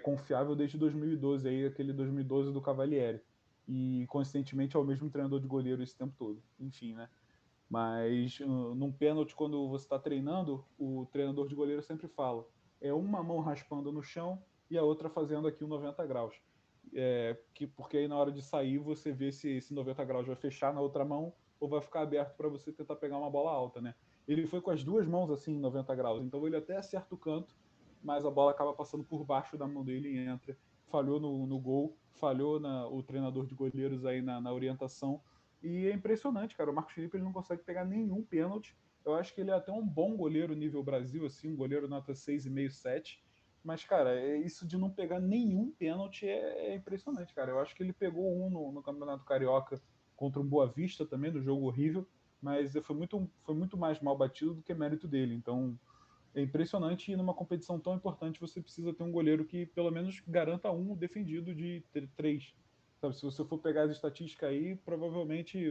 confiável desde 2012, aí, aquele 2012 do Cavalieri. E, coincidentemente, é o mesmo treinador de goleiro esse tempo todo. Enfim, né? Mas num pênalti, quando você está treinando, o treinador de goleiro sempre fala: é uma mão raspando no chão e a outra fazendo aqui o 90 graus. Porque aí na hora de sair você vê se esse 90 graus vai fechar na outra mão ou vai ficar aberto para você tentar pegar uma bola alta, né? Ele foi com as duas mãos assim em 90 graus, então ele até acerta o canto, mas a bola acaba passando por baixo da mão dele e entra. Falhou no gol, falhou o treinador de goleiros aí na orientação. E é impressionante, cara. O Marcos Felipe ele não consegue pegar nenhum pênalti. Eu acho que ele é até um bom goleiro nível Brasil, assim, um goleiro nota 6,5, 7. Mas, cara, isso de não pegar nenhum pênalti é impressionante, cara. Eu acho que ele pegou um no Campeonato Carioca contra o Boa Vista também, no jogo horrível, mas foi muito mais mal batido do que mérito dele. Então, é impressionante e numa competição tão importante você precisa ter um goleiro que pelo menos garanta um defendido de três. Sabe, se você for pegar as estatísticas aí, provavelmente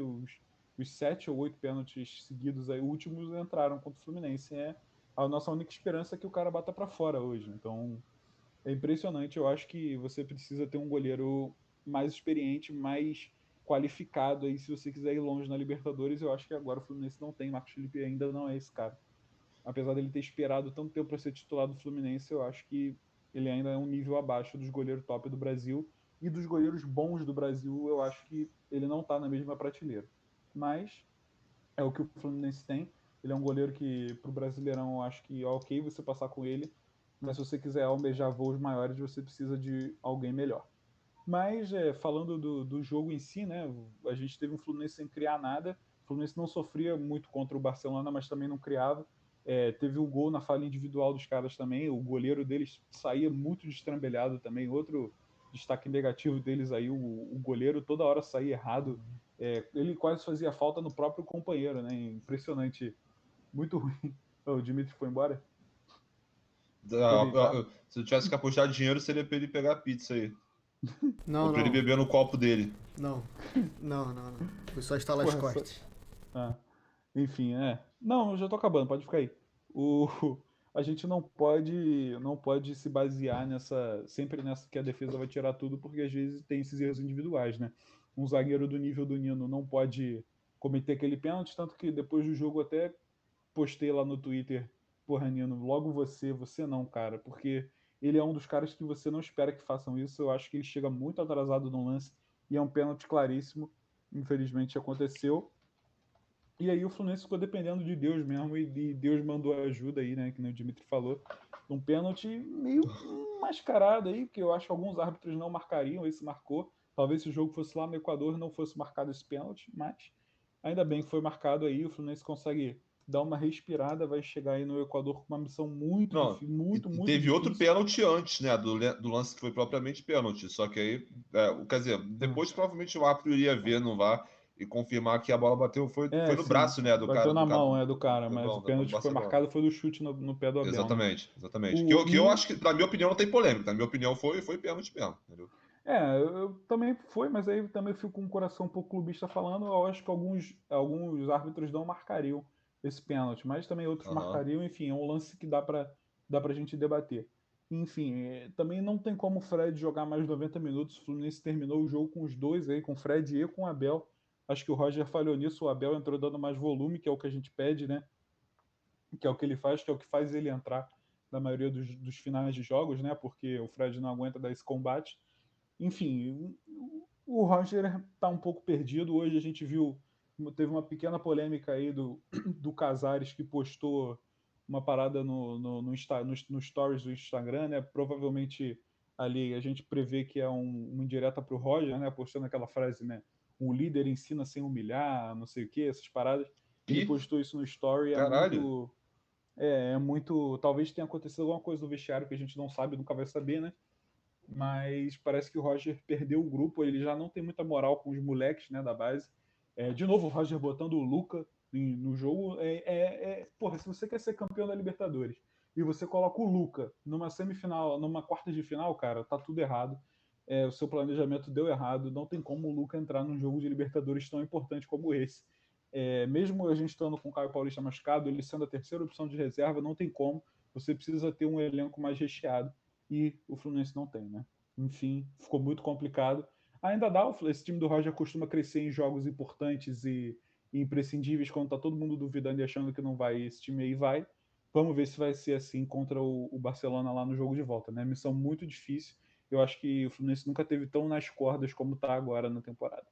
os 7 ou 8 pênaltis seguidos aí, últimos, entraram contra o Fluminense. É a nossa única esperança é que o cara bata para fora hoje. Então, é impressionante. Eu acho que você precisa ter um goleiro mais experiente, mais qualificado aí, se você quiser ir longe na Libertadores. Eu acho que agora o Fluminense não tem. Marcos Felipe ainda não é esse cara. Apesar dele ter esperado tanto tempo para ser titular do Fluminense, eu acho que ele ainda é um nível abaixo dos goleiros top do Brasil e dos goleiros bons do Brasil. Eu acho que ele não está na mesma prateleira. Mas é o que o Fluminense tem. Ele é um goleiro que, para o Brasileirão, eu acho que é ok você passar com ele. Mas se você quiser almejar voos maiores, você precisa de alguém melhor. Mas, falando do jogo em si, né, a gente teve um Fluminense sem criar nada. O Fluminense não sofria muito contra o Barcelona, mas também não criava. Teve o gol na falha individual dos caras também. O goleiro deles saía muito destrambelhado também. Outro destaque negativo deles aí, o goleiro toda hora saía errado. Ele quase fazia falta no próprio companheiro, né? Impressionante. Muito ruim. O Dimitri foi embora? Aproveitar. Se eu tivesse que apostar dinheiro, seria pra ele pegar a pizza aí. Ou Não, pra ele não. beber no copo dele. Não. Não, não, não. Foi só estalar as Porra, cortes. ah. Enfim, Não, eu já tô acabando, pode ficar aí. O, a gente não pode se basear sempre nessa que a defesa vai tirar tudo, porque às vezes tem esses erros individuais, né? Um zagueiro do nível do Nino não pode cometer aquele pênalti, tanto que depois do jogo até postei lá no Twitter, porra, Nino, logo você não, cara, porque ele é um dos caras que você não espera que façam isso. Eu acho que ele chega muito atrasado no lance e é um pênalti claríssimo. Infelizmente aconteceu. E aí o Fluminense ficou dependendo de Deus mesmo, e Deus mandou ajuda aí, né? Que nem o Dimitri falou. Um pênalti meio mascarado aí, que eu acho que alguns árbitros não marcariam, esse marcou. Talvez se o jogo fosse lá no Equador não fosse marcado esse pênalti, mas ainda bem que foi marcado aí. O Fluminense consegue dar uma respirada, vai chegar aí no Equador com uma missão muito Não, difícil, muito, e muito teve outro difícil. pênalti antes, né? Do lance que foi propriamente pênalti. Só que aí, quer dizer, Hum. depois provavelmente o árbitro iria ver no VAR e confirmar que a bola bateu. Foi no Sim, braço, né? Do bateu cara, na do cara mão, do cara, do, mas o do pênalti que foi Barcelona. marcado foi do chute no pé do Abel, né? Exatamente, exatamente. O, Que e eu o, acho que, na minha opinião, não tem polêmica. Na minha opinião, foi pênalti mesmo, entendeu? eu também foi, mas aí também fico com o coração um pouco clubista falando. Eu acho que alguns árbitros não marcariam esse pênalti, mas também outros Aham. marcariam. Enfim, é um lance que dá pra gente debater. Enfim, também não tem como o Fred jogar mais 90 minutos. O Fluminense terminou o jogo com os dois aí, com o Fred e com o Abel. Acho que o Roger falhou nisso. O Abel entrou dando mais volume, que é o que a gente pede, né? Que é o que ele faz, que é o que faz ele entrar na maioria dos finais de jogos, né? Porque o Fred não aguenta dar esse combate. Enfim, o Roger está um pouco perdido. Hoje a gente viu teve uma pequena polêmica aí do Casares que postou uma parada no stories do Instagram, né? Provavelmente ali a gente prevê que é uma indireta para o Roger, né? Postando aquela frase, né? Um líder ensina sem humilhar, não sei o que, essas paradas. Ele Que postou isso no story, caralho. é muito. Talvez tenha acontecido alguma coisa no vestiário que a gente não sabe, nunca vai saber, né? Mas parece que o Roger perdeu o grupo, ele já não tem muita moral com os moleques, né, da base. De novo, o Roger botando o Luca no jogo. Porra, se você quer ser campeão da Libertadores e você coloca o Luca numa semifinal, numa quarta de final, cara, tá tudo errado. O seu planejamento deu errado. Não tem como o Luca entrar num jogo de Libertadores tão importante como esse. Mesmo a gente estando com o Caio Paulista machucado, ele sendo a terceira opção de reserva, não tem como. Você precisa ter um elenco mais recheado e o Fluminense não tem, né? Enfim, ficou muito complicado. Ainda dá, esse time do Roger costuma crescer em jogos importantes e imprescindíveis, quando tá todo mundo duvidando e achando que não vai, esse time aí vai. Vamos ver se vai ser assim contra o Barcelona lá no jogo de volta, né? Missão muito difícil. Eu acho que o Fluminense nunca teve tão nas cordas como tá agora na temporada.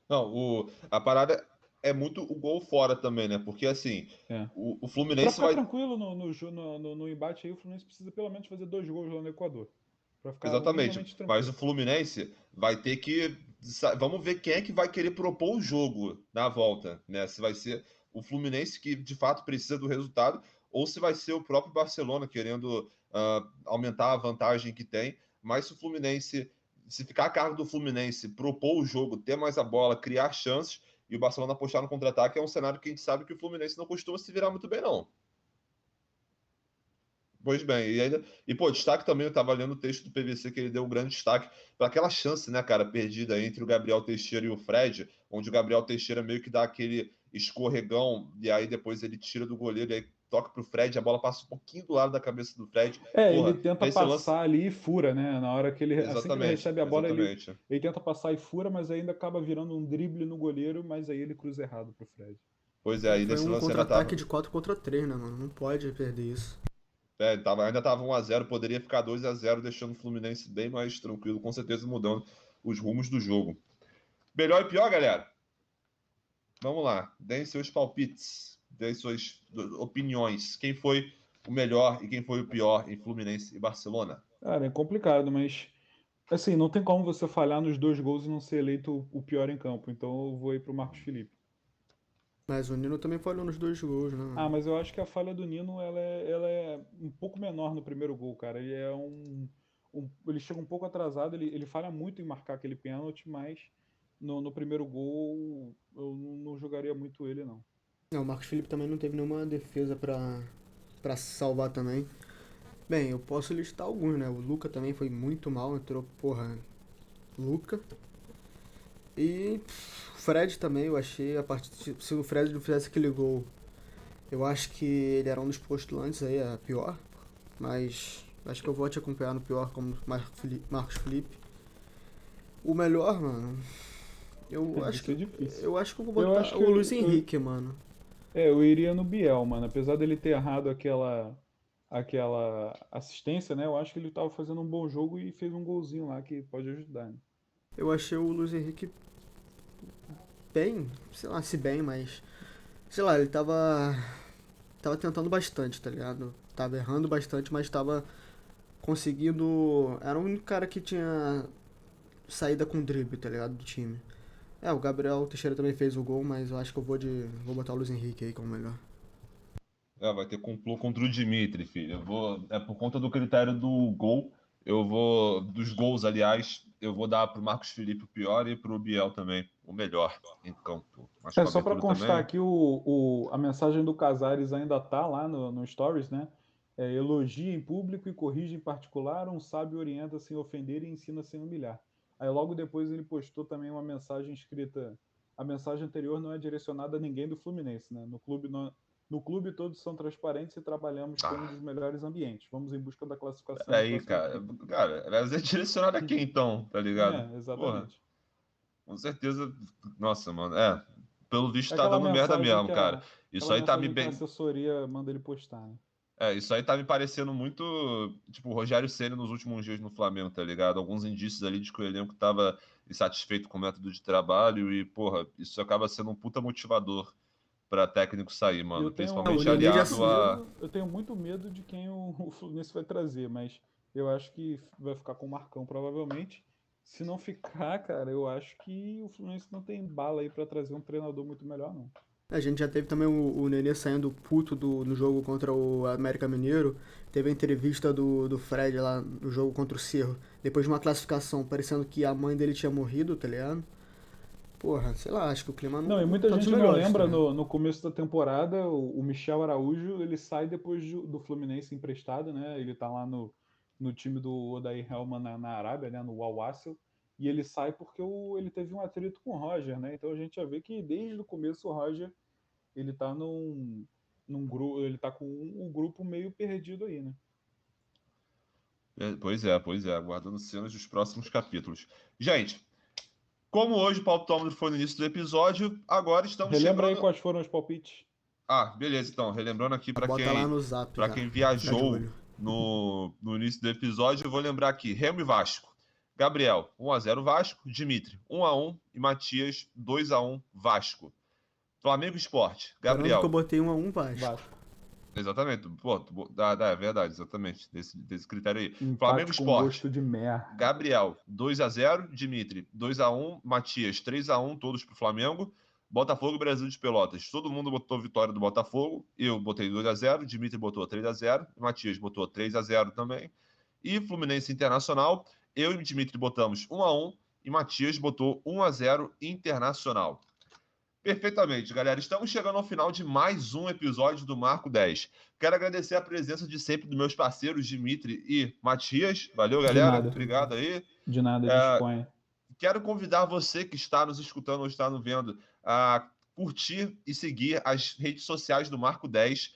Não, a parada é muito o gol fora também, né? Porque assim, É. o Para Fluminense ficar vai. tranquilo no embate aí, o Fluminense precisa pelo menos fazer 2 gols lá no Equador. Para ficar Exatamente. minimamente Mas o tranquilo. Fluminense vai ter que. Vamos ver quem é que vai querer propor o jogo na volta, né? Se vai ser o Fluminense que de fato precisa do resultado, ou se vai ser o próprio Barcelona querendo aumentar a vantagem que tem. Mas se o Fluminense, se ficar a cargo do Fluminense, propor o jogo, ter mais a bola, criar chances, e o Barcelona apostar no contra-ataque, é um cenário que a gente sabe que o Fluminense não costuma se virar muito bem, não. Pois bem, pô, destaque também, eu tava lendo o texto do PVC que ele deu um grande destaque para aquela chance, né, cara, perdida entre o Gabriel Teixeira e o Fred, onde o Gabriel Teixeira meio que dá aquele escorregão e aí depois ele tira do goleiro e aí toca pro Fred, a bola passa um pouquinho do lado da cabeça do Fred. Ele Porra, tenta esse lance. passar ali e fura, né? Na hora que assim que ele Exatamente, recebe a bola, exatamente. ele tenta passar e fura, mas ainda acaba virando um drible no goleiro, mas aí ele cruza errado pro Fred. Pois é, aí Foi nesse um lance ainda contra-ataque tava. de 4 contra 3, né, mano? Não pode perder isso. Ainda tava 1-0, poderia ficar 2-0, deixando o Fluminense bem mais tranquilo, com certeza mudando os rumos do jogo. Melhor e pior, galera? Vamos lá, deem seus palpites, deem suas opiniões. Quem foi o melhor e quem foi o pior em Fluminense e Barcelona? Cara, é complicado, mas assim, não tem como você falhar nos 2 gols e não ser eleito o pior em campo. Então eu vou ir pro Marcos Felipe. Mas o Nino também falhou nos 2 gols, né, Ah, mano? mas eu acho que a falha do Nino ela é um pouco menor no primeiro gol, cara. Ele chega um pouco atrasado, ele falha muito em marcar aquele pênalti, mas no primeiro gol eu não jogaria muito ele, não. O Marcos Felipe também não teve nenhuma defesa pra se salvar também. Bem, eu posso listar alguns, né? O Luca também foi muito mal, entrou, porra, Luca. E o Fred também, eu achei, se o Fred não fizesse aquele gol, eu acho que ele era um dos postulantes aí, a pior. Mas acho que eu vou te acompanhar no pior como Marcos Felipe. O melhor, mano, eu Vai acho que ser difícil. eu acho que eu vou Eu acho botar que o Luiz Henrique, mano. eu iria no Biel, mano. Apesar dele ter errado aquela assistência, né? Eu acho que ele tava fazendo um bom jogo e fez um golzinho lá que pode ajudar, né? Eu achei o Luiz Henrique bem, sei lá se bem, mas sei lá, ele tava tentando bastante, tá ligado? Tava errando bastante, mas tava conseguindo. Era o único cara que tinha saída com drible, tá ligado? Do time. O Gabriel Teixeira também fez o gol, mas eu acho que vou botar o Luiz Henrique aí como melhor. Vai ter complô contra o Dimitri, filho. Por conta do critério do gol, dos gols, aliás, eu vou dar pro Marcos Felipe o pior e pro Biel também o melhor em campo. Mas com Só para abertura constar também. aqui, a mensagem do Casares ainda tá lá no Stories, né? Elogia em público e corrige em particular, um sábio orienta sem ofender e ensina sem humilhar. Aí logo depois ele postou também uma mensagem escrita. A mensagem anterior não é direcionada a ninguém do Fluminense, né? No clube todos são transparentes e trabalhamos com um Ah, dos melhores ambientes. Vamos em busca da classificação no peraí, próximo cara. turno. Cara, mas é direcionado a quem então, tá ligado? Porra, Exatamente. com certeza. Nossa, mano. Pelo visto É tá dando merda mesmo, cara. Isso aquela aí tá me mensagem que a bem. assessoria manda ele postar, né? Isso aí tá me parecendo muito, tipo, o Rogério Ceni nos últimos dias no Flamengo, tá ligado? Alguns indícios ali de que o elenco tava insatisfeito com o método de trabalho e, porra, isso acaba sendo um puta motivador pra técnico sair, Eu mano. tenho, O Principalmente Nenê já aliado muito a... medo, eu tenho muito medo de quem o Fluminense vai trazer, mas eu acho que vai ficar com o Marcão provavelmente. Se não ficar, cara, eu acho que o Fluminense não tem bala aí pra trazer um treinador muito melhor, não. A gente já teve também o Nenê saindo puto no jogo contra o América Mineiro. Teve a entrevista do Fred lá no jogo contra o Cerro. Depois de uma classificação, parecendo que a mãe dele tinha morrido, tá ligado? Porra, sei lá, acho que o clima Não, e não muita tá dos gente não melhores, tá lembra, ligado? no começo da temporada, o Michel Araújo, ele sai depois do Fluminense emprestado, né? Ele tá lá no time do Odair Helman na Arábia, né? No Al Wassel, e ele sai porque ele teve um atrito com o Roger, né? Então a gente já vê que desde o começo o Roger, ele tá num grupo, ele tá com um grupo meio perdido aí, né? Pois é, aguardando cenas dos próximos capítulos. Gente, como hoje o palpitômetro foi no início do episódio, agora estamos Relembra aí chegando... quais foram os palpites. Beleza, então, relembrando aqui para Bota lá quem, no zap para já. quem Fica de viajou olho. no início do episódio, eu vou lembrar aqui: Remo e Vasco. Gabriel, 1-0 Vasco. Dimitri, 1-1. E Matias, 2-1 Vasco. Flamengo e Sport. Lembrando que eu Gabriel. botei 1-1 Vasco. Vasco. Exatamente. Pô, é verdade, exatamente. Desse critério aí. Flamengo e Empate com Sport. gosto de merda. Gabriel, 2-0. Dimitri, 2-1. Matias, 3-1. Todos pro Flamengo. Botafogo e Brasil de Pelotas. Todo mundo botou vitória do Botafogo. Eu botei 2-0. Dimitri botou 3-0. Matias botou 3-0 também. E Fluminense Internacional. Eu e Dimitri botamos 1-1. E Matias botou 1-0 Internacional. Perfeitamente, galera. Estamos chegando ao final de mais um episódio do Marco 10. Quero agradecer a presença de sempre dos meus parceiros Dimitri e Matias. Valeu, De galera. nada. Obrigado aí. De nada, disponha. Quero convidar você que está nos escutando ou está nos vendo a curtir e seguir as redes sociais do Marco 10,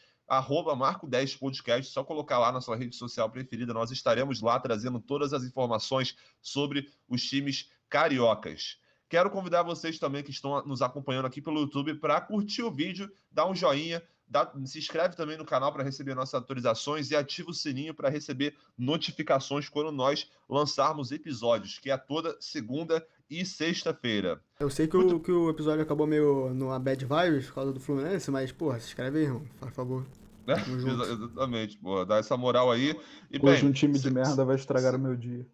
Marco 10 Podcast. Só colocar lá na sua rede social preferida. Nós estaremos lá trazendo todas as informações sobre os times cariocas. Quero convidar vocês também que estão nos acompanhando aqui pelo YouTube para curtir o vídeo, dar um joinha, se inscreve também no canal para receber nossas atualizações e ativa o sininho para receber notificações quando nós lançarmos episódios, que é toda segunda e sexta-feira. Eu sei que o episódio acabou meio numa bad vibes por causa do Fluminense, mas, porra, se inscreve aí, irmão. Por favor. Tamo junto. Exatamente, pô, dá essa moral aí. E Hoje bem, um time de merda vai estragar o meu dia.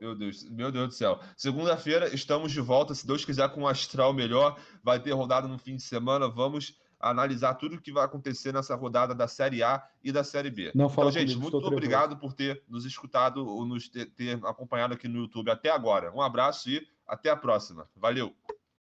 Meu Deus do céu. Segunda-feira estamos de volta, se Deus quiser, com um astral melhor. Vai ter rodada no fim de semana. Vamos analisar tudo o que vai acontecer nessa rodada da Série A e da Série B. Não Então, fala gente, comigo, muito estou obrigado por ter nos escutado ou ter acompanhado aqui no YouTube até agora. Um abraço e até a próxima. Valeu!